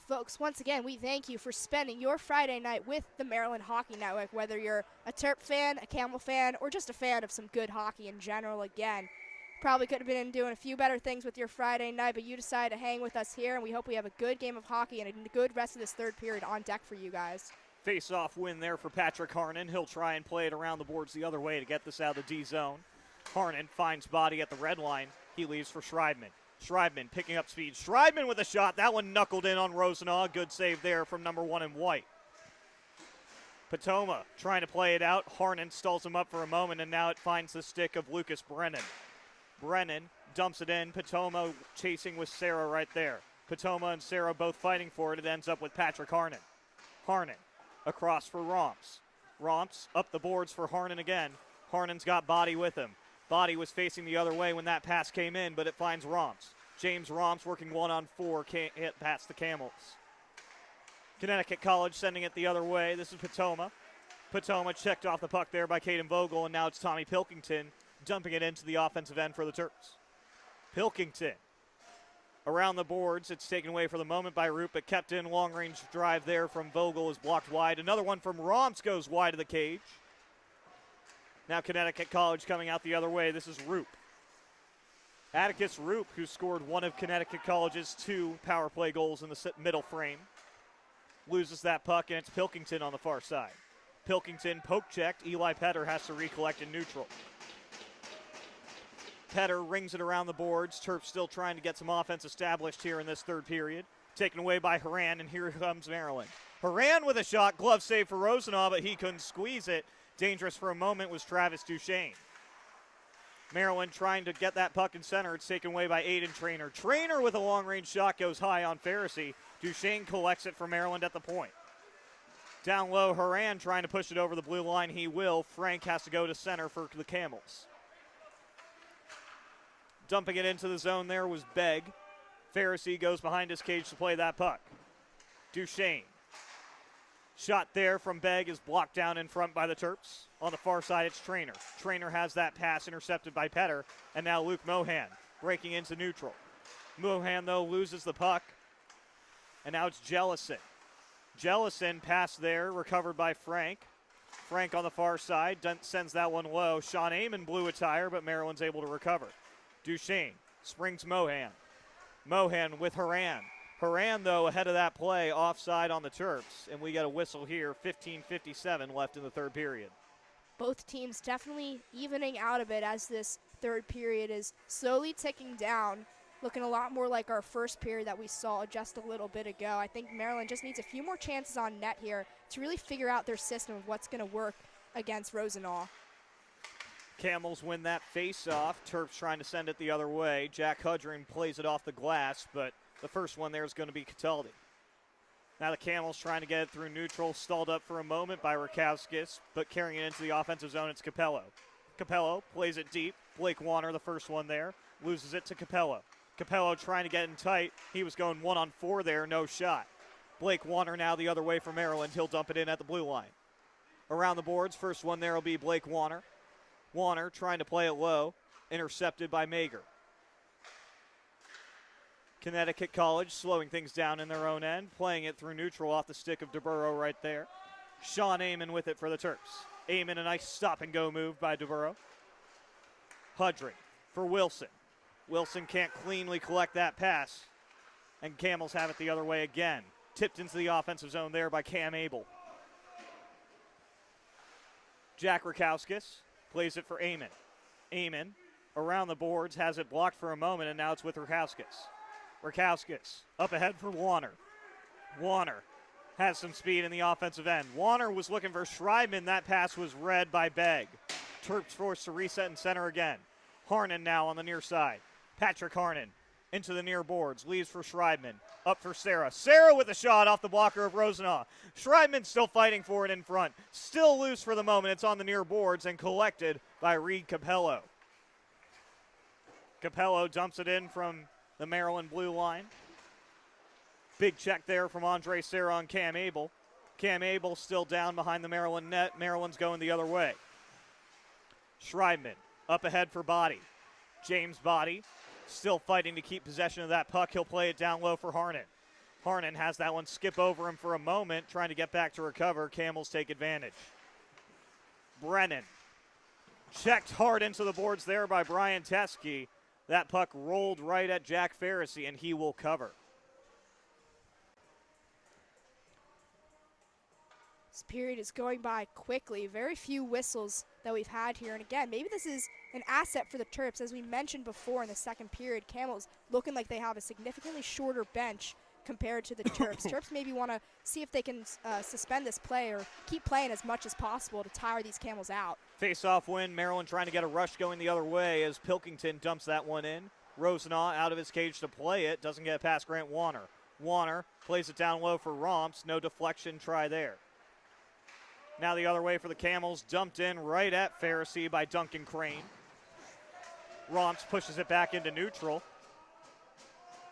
Folks, once again, we thank you for spending your Friday night with the Maryland Hockey Network, whether you're a Terp fan, a Camel fan, or just a fan of some good hockey in general. Again, probably could have been doing a few better things with your Friday night, but you decided to hang with us here, and we hope we have a good game of hockey and a good rest of this third period on deck for you guys. Face-off win there for Patrick Harnon. He'll try and play it around the boards the other way to get this out of the D zone. Harnon finds body at the red line. He leaves for Schreibman. Schreibman picking up speed. Schreibman with a shot. That one knuckled in on Rosenau. Good save there from number 1 in white. Patoma trying to play it out. Harnon stalls him up for a moment, and now it finds the stick of Lucas Brennan. Brennan dumps it in. Patoma chasing with Sarah right there. Patoma and Sarah both fighting for it. It ends up with Patrick Harnon. Harnon across for Romps. Romps up the boards for Harnon again. Harnon's got body with him. Body was facing the other way when that pass came in, but it finds Romps. James Romps working 1-on-4, can't hit past the Camels. Connecticut College sending it the other way. This is Patoma. Patoma checked off the puck there by Caden Vogel, and now it's Tommy Pilkington dumping it into the offensive end for the Terps. Pilkington around the boards. It's taken away for the moment by Roop, but kept in. Long-range drive there from Vogel is blocked wide. Another one from Romps goes wide of the cage. Now Connecticut College coming out the other way. This is Roop. Atticus Roop, who scored one of Connecticut College's 2 power play goals in the middle frame. Loses that puck, and it's Pilkington on the far side. Pilkington poke-checked. Eli Petter has to recollect in neutral. Petter rings it around the boards. Terps still trying to get some offense established here in this third period. Taken away by Haran, and here comes Maryland. Haran with a shot. Glove save for Rosenau, but he couldn't squeeze it. Dangerous for a moment was Travis Duchesne. Maryland trying to get that puck in center. It's taken away by Aiden Traynor. Traynor with a long-range shot goes high on Pharisee. Duchesne collects it for Maryland at the point. Down low, Haran trying to push it over the blue line. He will. Frank has to go to center for the Camels. Dumping it into the zone there was Begg. Pharisee goes behind his cage to play that puck. Duchesne. Shot there from Begg is blocked down in front by the Terps. On the far side, it's Traynor. Traynor has that pass intercepted by Petter. And now Luke Mohan breaking into neutral. Mohan, though, loses the puck. And now it's Jellison. Jellison pass there, recovered by Frank. Frank on the far side sends that one low. Sean Amon blew a tire, but Maryland's able to recover. Duchesne springs Mohan. Mohan with Haran. Haran, though, ahead of that play, offside on the Terps, and we get a whistle here, 15:57 left in the third period. Both teams definitely evening out a bit as this third period is slowly ticking down, looking a lot more like our first period that we saw just a little bit ago. I think Maryland just needs a few more chances on net here to really figure out their system of what's going to work against Rosenau. Camels win that face-off. Terps trying to send it the other way. Jack Hudrin plays it off the glass, but the first one there is going to be Cataldi. Now the Camels trying to get it through neutral, stalled up for a moment by Rakowskis, but carrying it into the offensive zone, it's Capello. Capello plays it deep. Blake Warner, the first one there, loses it to Capello. Capello trying to get in tight. He was going 1-on-4 there, no shot. Blake Warner now the other way for Maryland. He'll dump it in at the blue line. Around the boards, first one there will be Blake Warner. Warner trying to play it low, intercepted by Mager. Connecticut College slowing things down in their own end, playing it through neutral off the stick of DeBurrow right there. Sean Amon with it for the Terps. Amon, a nice stop-and-go move by DeBurrow. Hudrin for Wilson. Wilson can't cleanly collect that pass, and Camels have it the other way again. Tipped into the offensive zone there by Cam Abel. Jack Rakowskis plays it for Amon. Amon around the boards, has it blocked for a moment, and now it's with Rakowskis. Rakowskis up ahead for Warner. Warner has some speed in the offensive end. Warner was looking for Schreibman. That pass was read by Begg. Terps forced to reset in center again. Harnan now on the near side. Patrick Harnan into the near boards. Leaves for Schreibman. Up for Sarah. Sarah with a shot off the blocker of Rosenau. Schreibman still fighting for it in front. Still loose for the moment. It's on the near boards and collected by Reed Capello. Capello dumps it in from the Maryland blue line. Big check there from Andre Sarah on Cam Abel. Cam Abel still down behind the Maryland net. Maryland's going the other way. Schreibman up ahead for Body. James Body still fighting to keep possession of that puck. He'll play it down low for Harnan. Harnan has that one skip over him for a moment, trying to get back to recover. Camels take advantage. Brennan checked hard into the boards there by Brian Teske. That puck rolled right at Jack Farrisee, and he will cover. This period is going by quickly. Very few whistles that we've had here. And again, maybe this is an asset for the Terps. As we mentioned before in the second period, Camels looking like they have a significantly shorter bench compared to the Terps. Terps maybe want to see if they can suspend this play or keep playing as much as possible to tire these Camels out. Face-off win. Maryland trying to get a rush going the other way as Pilkington dumps that one in. Rosenau out of his cage to play it. Doesn't get past Grant Warner. Warner plays it down low for Romps. No deflection try there. Now the other way for the Camels. Dumped in right at Farrisee by Duncan Crane. Romps pushes it back into neutral.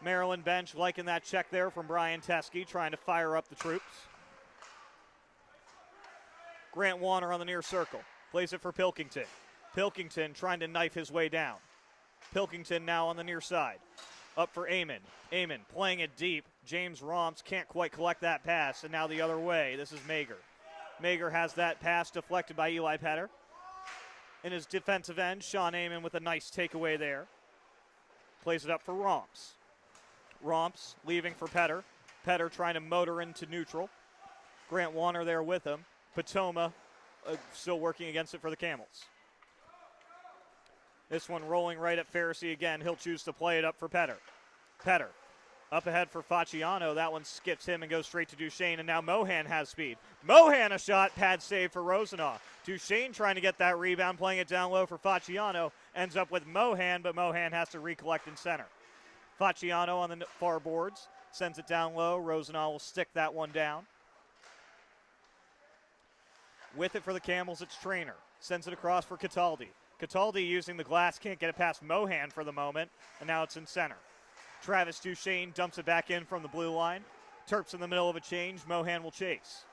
Maryland bench liking that check there from Brian Teske, trying to fire up the troops. Grant Warner on the near circle. Plays it for Pilkington. Pilkington trying to knife his way down. Pilkington now on the near side. Up for Amon. Amon playing it deep. James Romps can't quite collect that pass, and now the other way. This is Mager. Mager has that pass deflected by Eli Petter. In his defensive end, Sean Amon with a nice takeaway there. Plays it up for Romps. Romps leaving for Petter. Petter trying to motor into neutral. Grant Warner there with him. Patoma still working against it for the Camels. This one rolling right at Farrisee again. He'll choose to play it up for Petter. Petter up ahead for Facciano. That one skips him and goes straight to Duchesne, and now Mohan has speed. Mohan a shot, pad save for Rosenau. Duchesne trying to get that rebound, playing it down low for Facciano. Ends up with Mohan, but Mohan has to recollect in center. Facciano on the far boards, sends it down low. Rosenau will stick that one down. With it for the Camels, it's Trainer. Sends it across for Cataldi. Cataldi using the glass, can't get it past Mohan for the moment, and now it's in center. Travis Duchesne dumps it back in from the blue line. Terps in the middle of a change. Mohan will chase.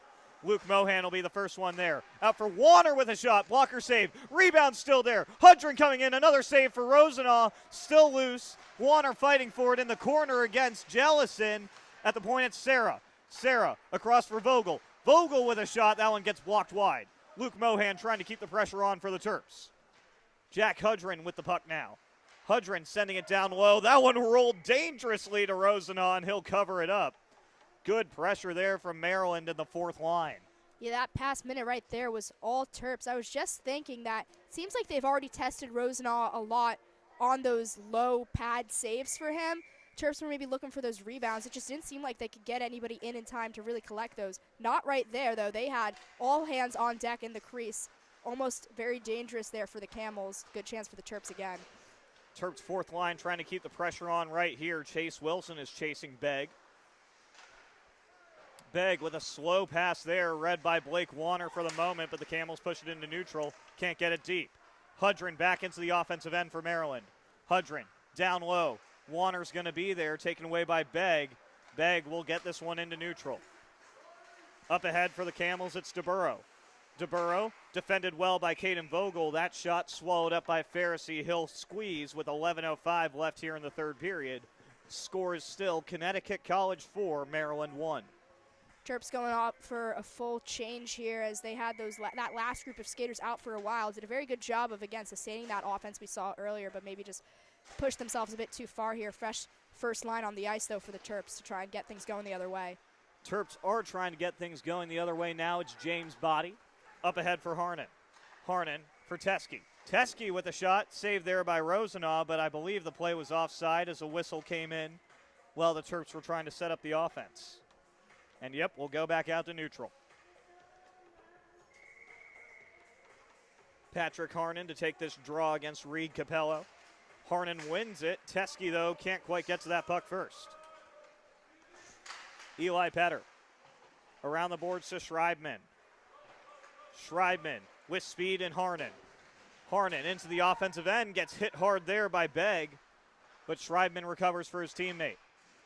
Luke Mohan will be the first one there. Out for Warner with a shot. Blocker save. Rebound still there. Hudrin coming in. Another save for Rosenau. Still loose. Warner fighting for it in the corner against Jellison. At the point, it's Sarah. Sarah across for Vogel. Vogel with a shot. That one gets blocked wide. Luke Mohan trying to keep the pressure on for the Terps. Jack Hudrin with the puck now. Hudrin sending it down low. That one rolled dangerously to Rosenau, and he'll cover it up. Good pressure there from Maryland in the fourth line. Yeah, that past minute right there was all Terps. I was just thinking that it seems like they've already tested Rosenau a lot on those low pad saves for him. Terps were maybe looking for those rebounds. It just didn't seem like they could get anybody in time to really collect those. Not right there, though. They had all hands on deck in the crease. Almost very dangerous there for the Camels. Good chance for the Terps again. Terps fourth line trying to keep the pressure on right here. Chase Wilson is chasing Begg. Begg with a slow pass there, read by Blake Warner for the moment, but the Camels push it into neutral. Can't get it deep. Hudrin back into the offensive end for Maryland. Hudrin down low. Warner's going to be there, taken away by Begg. Begg will get this one into neutral. Up ahead for the Camels, it's DeBurrow. DeBurrow defended well by Caden Vogel. That shot swallowed up by Pharisee. He'll squeeze with 11:05 left here in the third period. Score is still Connecticut College 4, Maryland 1. Terps going up for a full change here as they had that last group of skaters out for a while. Did a very good job of, again, sustaining that offense we saw earlier, but maybe just pushed themselves a bit too far here. Fresh first line on the ice, though, for the Terps to try and get things going the other way. Terps are trying to get things going the other way now. It's James Body up ahead for Harnan. Harnan for Teske. Teske with a shot, saved there by Rosenau, but I believe the play was offside as a whistle came in while the Terps were trying to set up the offense. And yep, we'll go back out to neutral. Patrick Harnan to take this draw against Reed Capello. Harnan wins it. Teske, though, can't quite get to that puck first. Eli Petter around the boards to Schreibman. Schreibman with speed and Harnan. Harnan into the offensive end, gets hit hard there by Begg, but Schreibman recovers for his teammate.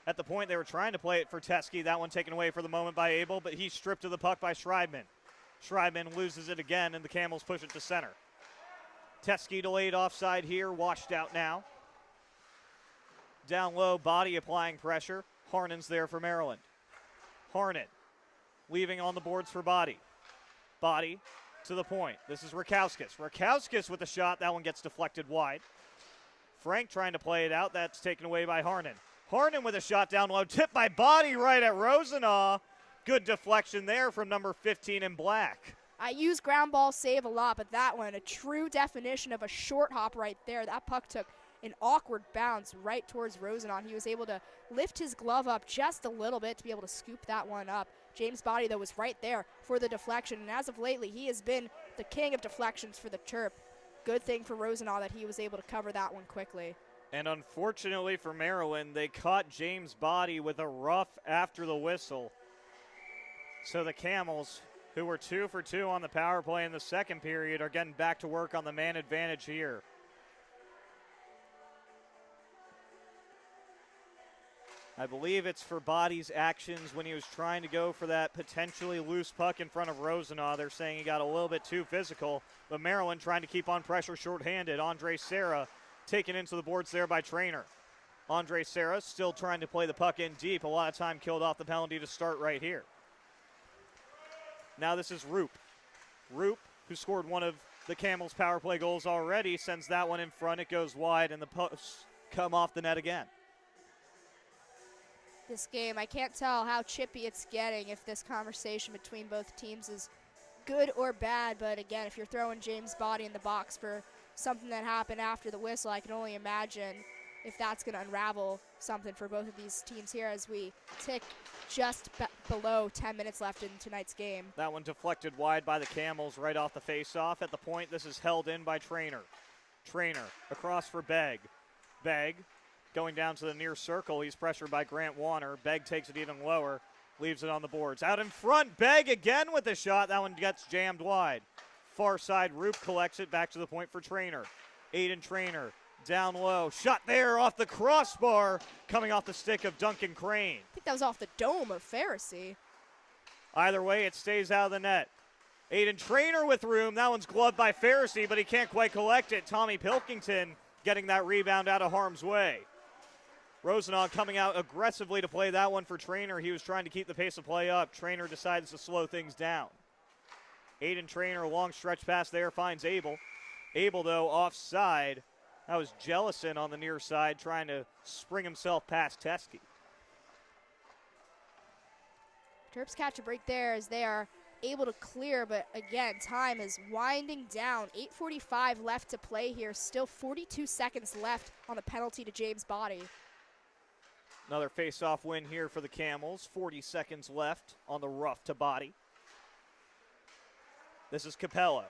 At the point, they were trying to play it for Teske. That one taken away for the moment by Abel, but he's stripped of the puck by Schreibman. Schreibman loses it again, and the Camels push it to center. Teske delayed offside here, washed out now. Down low, Body applying pressure. Harnan's there for Maryland. Harnan leaving on the boards for Body. Body to the point. This is Rakowskis. Rakowskis with a shot. That one gets deflected wide. Frank trying to play it out. That's taken away by Harnan. Harnan with a shot down low. Tipped by Body right at Rosenau. Good deflection there from number 15 in black. I use ground ball save a lot, but that one, a true definition of a short hop right there. That puck took an awkward bounce right towards Rosenau. He was able to lift his glove up just a little bit to be able to scoop that one up. James Body, though, was right there for the deflection, and as of lately, he has been the king of deflections for the Terp. Good thing for Rosenau that he was able to cover that one quickly. And unfortunately for Maryland, they caught James Body with a rough after the whistle. So the Camels, who were 2 for 2 on the power play in the second period, are getting back to work on the man advantage here. I believe it's for Body's actions when he was trying to go for that potentially loose puck in front of Rosenau. They're saying he got a little bit too physical, but Maryland trying to keep on pressure shorthanded. Andre Serra taken into the boards there by Trainer. Andre Serra still trying to play the puck in deep. A lot of time killed off the penalty to start right here. Now this is Roop. Roop, who scored one of the Camels' power play goals already, sends that one in front. It goes wide, and the posts come off the net again. This game, I can't tell how chippy it's getting, if this conversation between both teams is good or bad. But again, if you're throwing James Body in the box for something that happened after the whistle, I can only imagine if that's going to unravel something for both of these teams here as we tick just below 10 minutes left in tonight's game. That one deflected wide by the Camels right off the face-off. At the point, this is held in by Trainer. Trainer across for Begg. Begg going down to the near circle. He's pressured by Grant Warner. Begg takes it even lower, leaves it on the boards. Out in front, Begg again with the shot. That one gets jammed wide. Far side, Roop collects it back to the point for Trainer. Aiden Trainer down low. Shot there off the crossbar, coming off the stick of Duncan Crane. I think that was off the dome of Pharisee. Either way, it stays out of the net. Aiden Trainer with room. That one's gloved by Pharisee, but he can't quite collect it. Tommy Pilkington getting that rebound out of harm's way. Rosenau coming out aggressively to play that one for Trainer. He was trying to keep the pace of play up. Trainer decides to slow things down. Aiden Trainer, a long stretch pass there, finds Abel. Abel, though, offside. That was Jellison on the near side trying to spring himself past Teskey. Terps catch a break there as they are able to clear, but again, time is winding down. 8:45 left to play here. Still 42 seconds left on the penalty to James Body. Another face-off win here for the Camels. 40 seconds left on the rough to Body. This is Capello.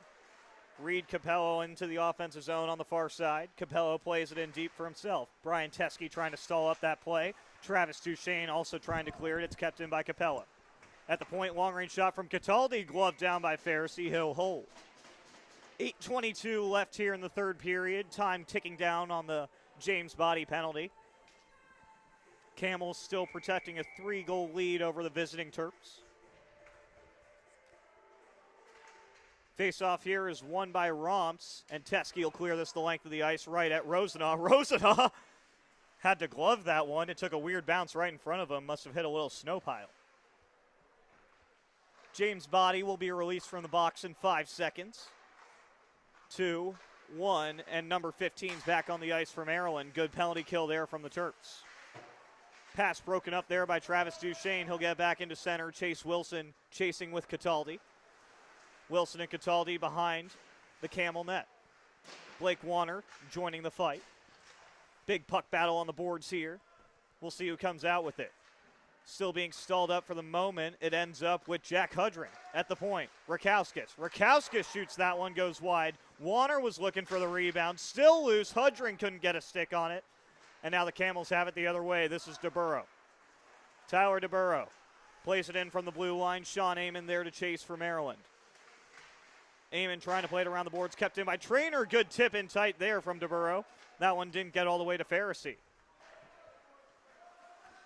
Reed Capello into the offensive zone on the far side. Capello plays it in deep for himself. Brian Teskey trying to stall up that play. Travis Duchesne also trying to clear it. It's kept in by Capello. At the point, long-range shot from Cataldi, gloved down by Pharisee. He'll hold. 8:22 left here in the third period. Time ticking down on the James Body penalty. Camels still protecting a 3-goal lead over the visiting Terps. Face-off here is won by Romps, and Teskey will clear this the length of the ice right at Rosenaw. Rosenaw had to glove that one. It took a weird bounce right in front of him. Must have hit a little snow pile. James Body will be released from the box in 5 seconds. 2, 1, and number 15's back on the ice for Maryland. Good penalty kill there from the Terps. Pass broken up there by Travis Duchesne. He'll get back into center. Chase Wilson chasing with Cataldi. Wilson and Cataldi behind the Camel net. Blake Warner joining the fight. Big puck battle on the boards here. We'll see who comes out with it. Still being stalled up for the moment. It ends up with Jack Hudring at the point. Rakowskis shoots that one, goes wide. Warner was looking for the rebound. Still loose. Hudring couldn't get a stick on it. And now the Camels have it the other way. This is DeBurrow. Tyler DeBurrow plays it in from the blue line. Sean Amon there to chase for Maryland. Amon trying to play it around the boards. Kept in by Trainer. Good tip in tight there from DeBurrow. That one didn't get all the way to Pharisee.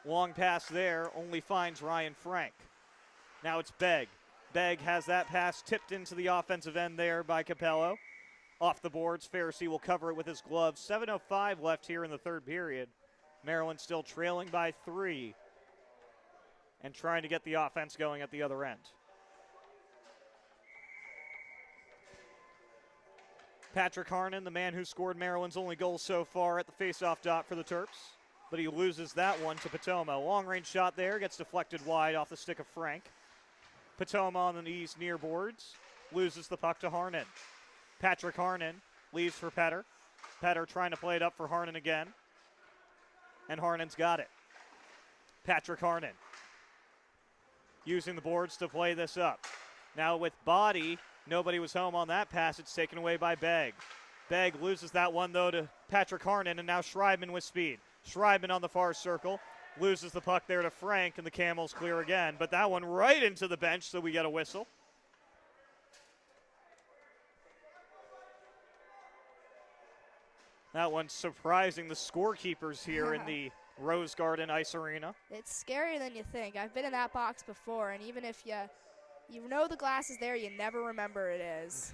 Long pass there, only finds Ryan Frank. Now it's Begg. Begg has that pass tipped into the offensive end there by Capello. Off the boards, Pharisee will cover it with his glove. 7:05 left here in the third period. Maryland still trailing by 3 and trying to get the offense going at the other end. Patrick Harnan, the man who scored Maryland's only goal so far at the faceoff dot for the Terps, but he loses that one to Patoma. Long-range shot there, gets deflected wide off the stick of Frank. Patoma on the knees near boards, loses the puck to Harnan. Patrick Harnan leaves for Petter. Petter trying to play it up for Harnan again, and Harnan's got it. Patrick Harnan using the boards to play this up. Now with Body, nobody was home on that pass. It's taken away by Begg. Begg loses that one, though, to Patrick Harnan, and now Schreibman with speed. Schreibman on the far circle, loses the puck there to Frank, and the Camels clear again. But that one right into the bench, so we get a whistle. That one surprising the scorekeepers here in the Rose Garden Ice Arena. It's scarier than you think. I've been in that box before, and even if you know the glass is there, you never remember it is.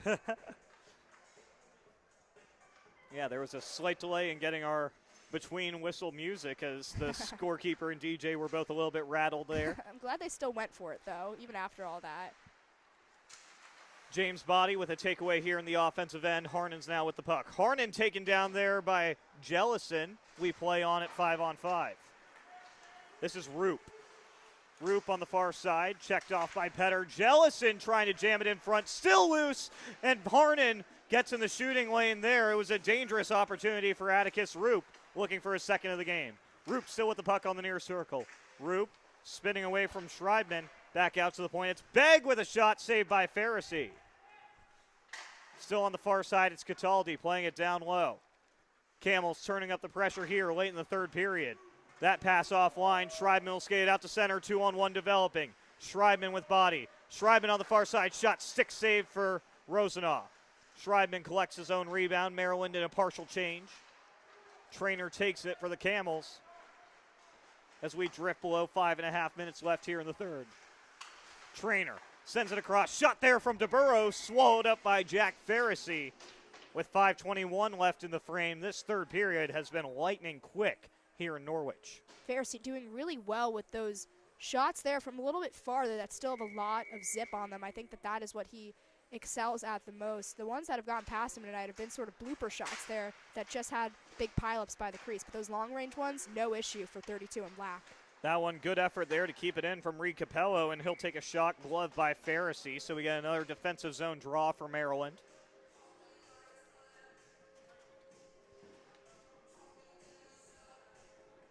Yeah, there was a slight delay in getting our between whistle music as the scorekeeper and DJ were both a little bit rattled there. I'm glad they still went for it, though, even after all that. James Body with a takeaway here in the offensive end. Harnan's now with the puck. Harnan taken down there by Jellison. We play on at 5-on-5. This is Roop. Roop on the far side, checked off by Petter. Jellison trying to jam it in front, still loose, and Harnan gets in the shooting lane there. It was a dangerous opportunity for Atticus Roop, looking for his second of the game. Roop still with the puck on the near circle. Roop spinning away from Schreibman, back out to the point. It's Begg with a shot saved by Pharisee. Still on the far side, it's Cataldi playing it down low. Camels turning up the pressure here late in the third period. That pass offline, Schreibman will skate out to center, 2-on-1 developing. Schreibman with Body. Schreibman on the far side, shot stick save for Rosenaw. Schreibman collects his own rebound, Maryland in a partial change. Trainer takes it for the Camels as we drift below 5.5 minutes left here in the third. Trainer sends it across, shot there from DeBurrow, swallowed up by Jack Pharisee. With 5:21 left in the frame, this third period has been lightning quick here in Norwich. Pharisee doing really well with those shots there from a little bit farther that still have a lot of zip on them. I think that is what he excels at the most. The ones that have gotten past him tonight have been sort of blooper shots there that just had big pileups by the crease. But those long-range ones, no issue for 32 in black. That one, good effort there to keep it in from Reed Capello, and he'll take a shot glove by Pharisee. So we got another defensive zone draw for Maryland.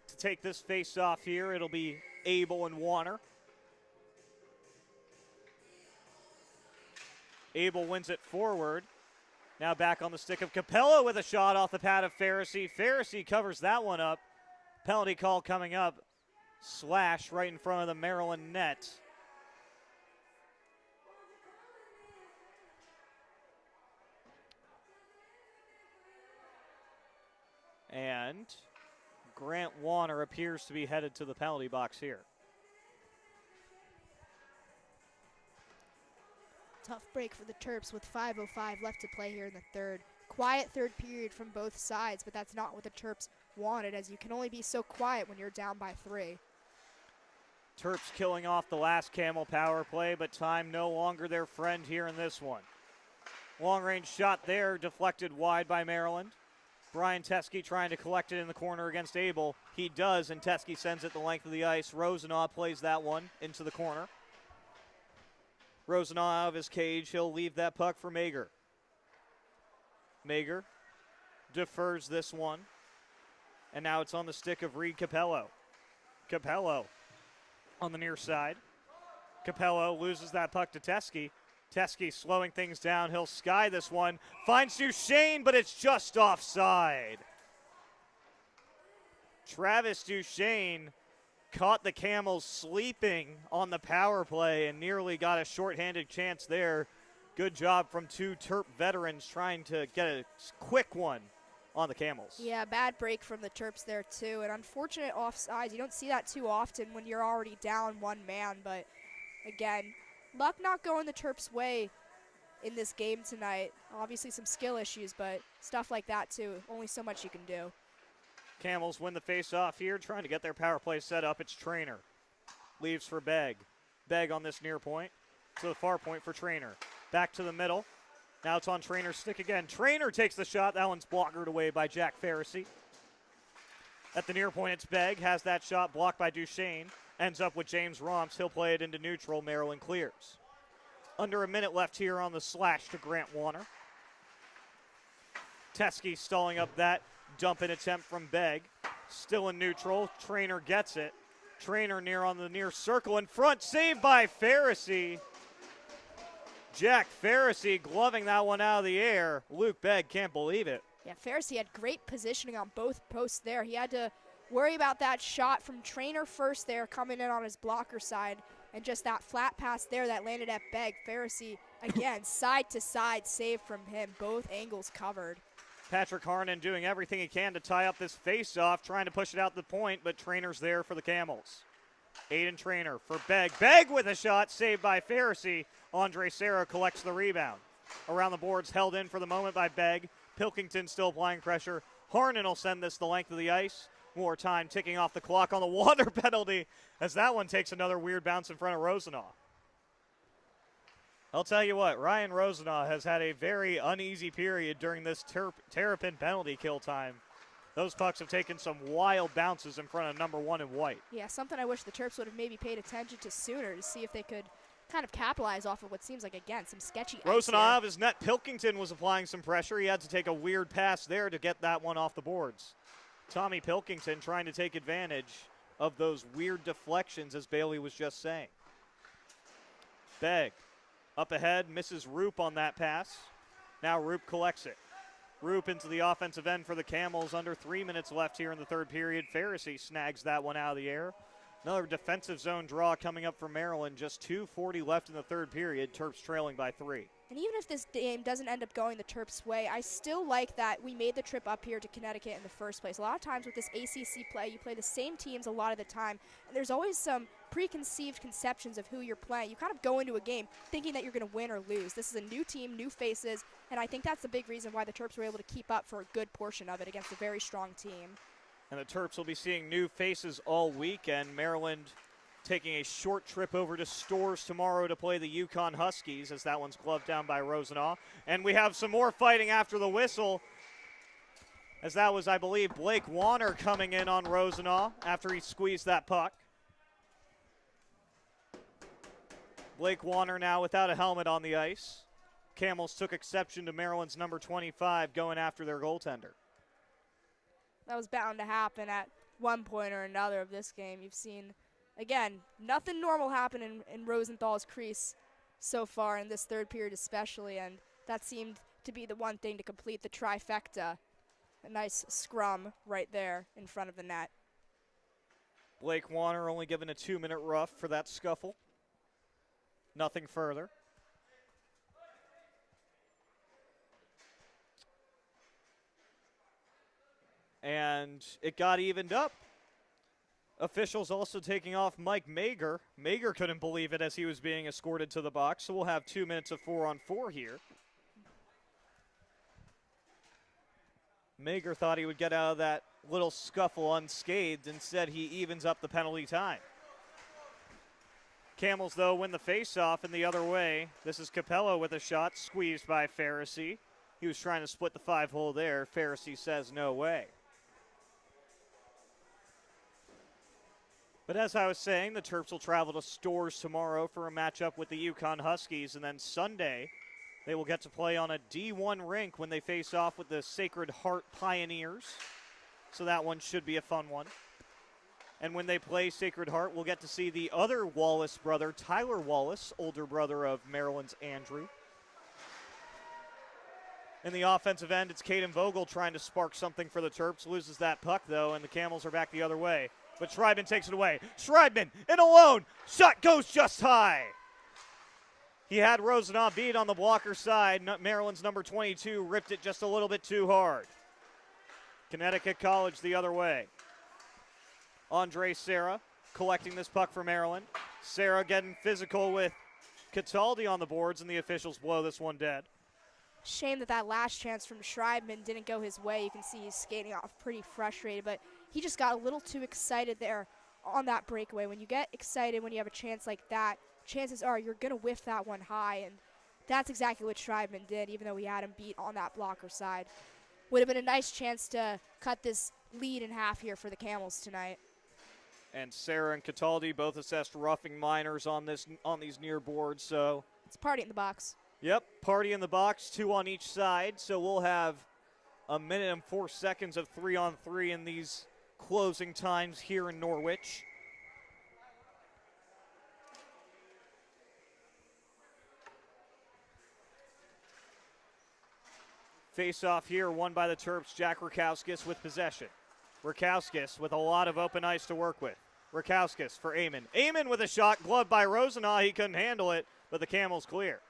To take this face off here, it'll be Abel and Warner. Abel wins it forward. Now back on the stick of Capello with a shot off the pad of Pharisee. Pharisee covers that one up. Penalty call coming up. Slash right in front of the Maryland net. And Grant Warner appears to be headed to the penalty box here. Tough break for the Terps with 5:05 left to play here in the third. Quiet third period from both sides, but that's not what the Terps wanted, as you can only be so quiet when you're down by 3. Terps killing off the last Camel power play, but time no longer their friend here in this one. Long range shot there, deflected wide by Maryland. Brian Teske trying to collect it in the corner against Abel. He does, and Teske sends it the length of the ice. Rosenaw plays that one into the corner. Rosenaw out of his cage. He'll leave that puck for Mager. Mager defers this one. And now it's on the stick of Reed Capello. Capello on the near side. Capello loses that puck to Teske. Teske slowing things down. He'll sky this one. Finds Duchesne, but it's just offside. Travis Duchesne caught the Camels sleeping on the power play and nearly got a shorthanded chance there. Good job from 2 Terp veterans trying to get a quick one on the Camels. Yeah, bad break from the Terps there too. An unfortunate offside. You don't see that too often when you're already down 1 man, but again, luck not going the Terps' way in this game tonight. Obviously some skill issues, but stuff like that too. Only so much you can do. Camels win the face-off here, trying to get their power play set up. It's Trainer. Leaves for Begg. Begg on this near point. To the far point for Trainer. Back to the middle. Now it's on Trainer's stick again. Trainer takes the shot. That one's blockered away by Jack Pharisee. At the near point, it's Begg. Has that shot blocked by Duchesne. Ends up with James Romps. He'll play it into neutral. Maryland clears. Under a minute left here on the slash to Grant Warner. Teske stalling up that dump-in attempt from Begg. Still in neutral. Trainer gets it. Trainer on the near circle in front. Saved by Pharisee. Jack Pharisee gloving that one out of the air. Luke Begg can't believe it. Yeah, Pharisee had great positioning on both posts there. He had to worry about that shot from Trainer first there, coming in on his blocker side, and just that flat pass there that landed at Begg. Pharisee, again, side to side save from him. Both angles covered. Patrick Harnan doing everything he can to tie up this face-off, trying to push it out the point, but Trainer's there for the Camels. Aiden Trainer for Begg. Begg with a shot, saved by Pharisee. Andre Serra collects the rebound. Around the boards, held in for the moment by Begg. Pilkington still applying pressure. Harnan will send this the length of the ice. More time ticking off the clock on the water penalty as that one takes another weird bounce in front of Rosenaw. I'll tell you what, Ryan Rosenaw has had a very uneasy period during this Terrapin penalty kill time. Those pucks have taken some wild bounces in front of number 1 in white. Yeah, something I wish the Terps would have maybe paid attention to sooner to see if they could kind of capitalize off of what seems like, again, some sketchy ice Rosenaw here. out of his net. Pilkington was applying some pressure. He had to take a weird pass there to get that one off the boards. Tommy Pilkington trying to take advantage of those weird deflections, as Bailey was just saying. Begg up ahead, misses Roop on that pass. Now Roop collects it. Roop into the offensive end for the Camels. Under 3 minutes left here in the third period. Pharisee snags that one out of the air. Another defensive zone draw coming up for Maryland. Just 2:40 left in the third period. Terps trailing by 3. And even if this game doesn't end up going the Terps' way, I still like that we made the trip up here to Connecticut in the first place. A lot of times with this ACC play, you play the same teams a lot of the time, and there's always some preconceived conceptions of who you're playing. You kind of go into a game thinking that you're going to win or lose. This is a new team, new faces, and I think that's the big reason why the Terps were able to keep up for a good portion of it against a very strong team. And the Terps will be seeing new faces all weekend. Maryland taking a short trip over to Stores tomorrow to play the Yukon Huskies, as that one's gloved down by Rosenau. And we have some more fighting after the whistle, as that was, I believe, Blake Warner coming in on Rosenau after he squeezed that puck. Blake Warner now without a helmet on the ice. Camels took exception to Maryland's number 25 going after their goaltender. That was bound to happen at one point or another of this game. You've seen, again, nothing normal happen in Rosenthal's crease so far in this third period especially, and that seemed to be the one thing to complete the trifecta. A nice scrum right there in front of the net. Blake Warner only given a 2-minute rough for that scuffle. Nothing further. And it got evened up. Officials also taking off Mike Mager. Mager couldn't believe it as he was being escorted to the box, so we'll have 2 minutes of 4-on-4 here. Mager thought he would get out of that little scuffle unscathed. Instead, he evens up the penalty time. Camels, though, win the faceoff in the other way. This is Capello with a shot, squeezed by Pharisee. He was trying to split the 5-hole there. Pharisee says no way. But as I was saying, the Terps will travel to Stores tomorrow for a matchup with the Yukon Huskies, and then Sunday they will get to play on a D1 rink when they face off with the Sacred Heart Pioneers. So that one should be a fun one. And when they play Sacred Heart, we'll get to see the other Wallace brother, Tyler Wallace, older brother of Maryland's Andrew. In the offensive end, it's Caden Vogel trying to spark something for the Terps. Loses that puck, though, and the Camels are back the other way. But Schreibman takes it away. Schreibman in alone. Shot goes just high. He had Rosenau beat on the blocker side. Maryland's number 22 ripped it just a little bit too hard. Connecticut College the other way. Andre Serra collecting this puck for Maryland. Serra getting physical with Cataldi on the boards, and the officials blow this one dead. Shame that last chance from Schreibman didn't go his way. You can see he's skating off pretty frustrated, but he just got a little too excited there on that breakaway. When you get excited when you have a chance like that, chances are you're going to whiff that one high, and that's exactly what Schreibman did, even though he had him beat on that blocker side. Would have been a nice chance to cut this lead in half here for the Camels tonight. And Serra and Cataldi both assessed roughing minors on these near boards, so it's party in the box. Yep, party in the box, 2 on each side, so we'll have a minute and 4 seconds of 3-on-3 in these closing times here in Norwich. Face-off here, won by the Terps, Jack Rakowskis with possession. Rakowskis with a lot of open ice to work with. Rakowskis for Amon. Amon with a shot, gloved by Rosenau. He couldn't handle it, but the Camels clear.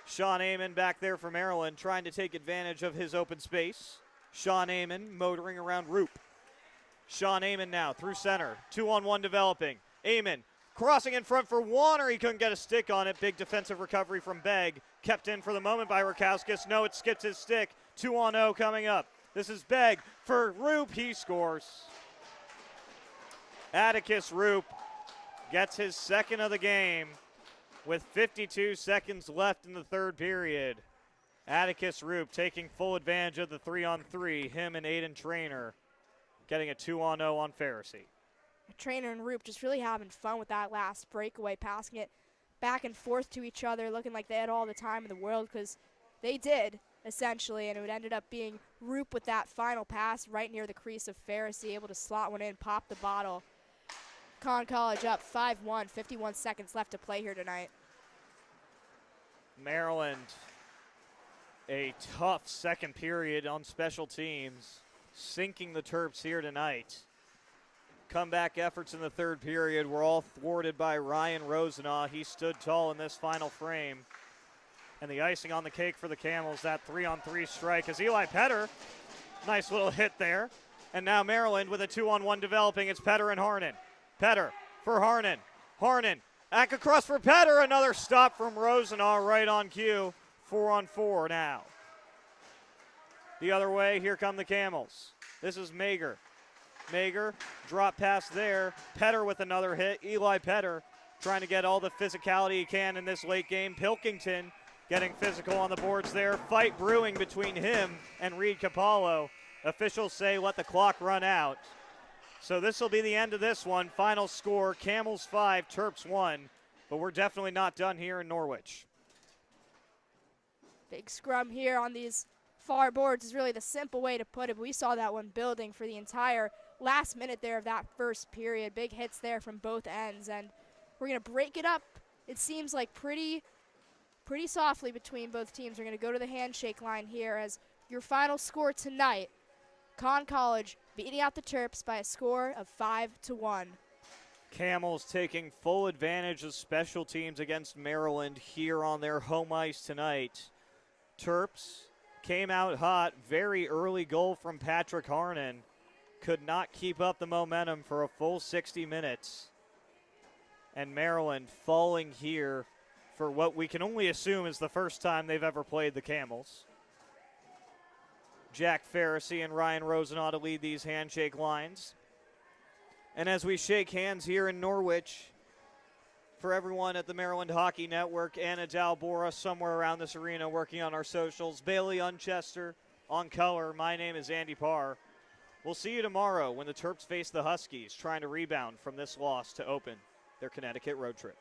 Sean Amon back there for Maryland, trying to take advantage of his open space. Sean Amon motoring around Roop. Sean Amon now through center. 2-on-1 developing. Amon crossing in front for Warner. He couldn't get a stick on it. Big defensive recovery from Begg. Kept in for the moment by Rakowskis. No, it skips his stick. 2-on-0 coming up. This is Begg for Roop. He scores. Atticus Roop gets his second of the game with 52 seconds left in the third period. Atticus Roop taking full advantage of the 3-on-3. Him and Aiden Trainer getting a 2-on-0 on Pharisee. Trainer and Roop just really having fun with that last breakaway, passing it back and forth to each other, looking like they had all the time in the world, because they did, essentially, and it ended up being Roop with that final pass right near the crease of Pharisee, able to slot one in, pop the bottle. Con College up 5-1, 51 seconds left to play here tonight. Maryland, a tough second period on special teams, sinking the Terps here tonight. Comeback efforts in the third period were all thwarted by Ryan Rosenau. He stood tall in this final frame. And the icing on the cake for the Camels, that 3-on-3 strike, is Eli Petter. Nice little hit there. And now Maryland with a 2-on-1 developing. It's Petter and Harnan. Petter for Harnan. Harnan back across for Petter. Another stop from Rosenau right on cue. 4-on-4 now. The other way, here come the Camels. This is Mager. Mager, drop pass there. Petter with another hit. Eli Petter trying to get all the physicality he can in this late game. Pilkington getting physical on the boards there. Fight brewing between him and Reed Capallo. Officials say let the clock run out. So this will be the end of this one. Final score, Camels 5, Terps 1. But we're definitely not done here in Norwich. Big scrum here on these far boards is really the simple way to put it. We saw that one building for the entire last minute there of that first period. Big hits there from both ends, and we're going to break it up. It seems like pretty softly between both teams. We're going to go to the handshake line here as your final score tonight. Conn College beating out the Terps by a score of 5-1. Camels taking full advantage of special teams against Maryland here on their home ice tonight. Terps came out hot. Very early goal from Patrick Harnan. Could not keep up the momentum for a full 60 minutes. And Maryland falling here for what we can only assume is the first time they've ever played the Camels. Jack Farrisee and Ryan Rosenau to lead these handshake lines. And as we shake hands here in Norwich, for everyone at the Maryland Hockey Network, Anna Dalbora somewhere around this arena working on our socials, Bailey Unchester on color, my name is Andy Parr. We'll see you tomorrow when the Terps face the Huskies, trying to rebound from this loss to open their Connecticut road trip.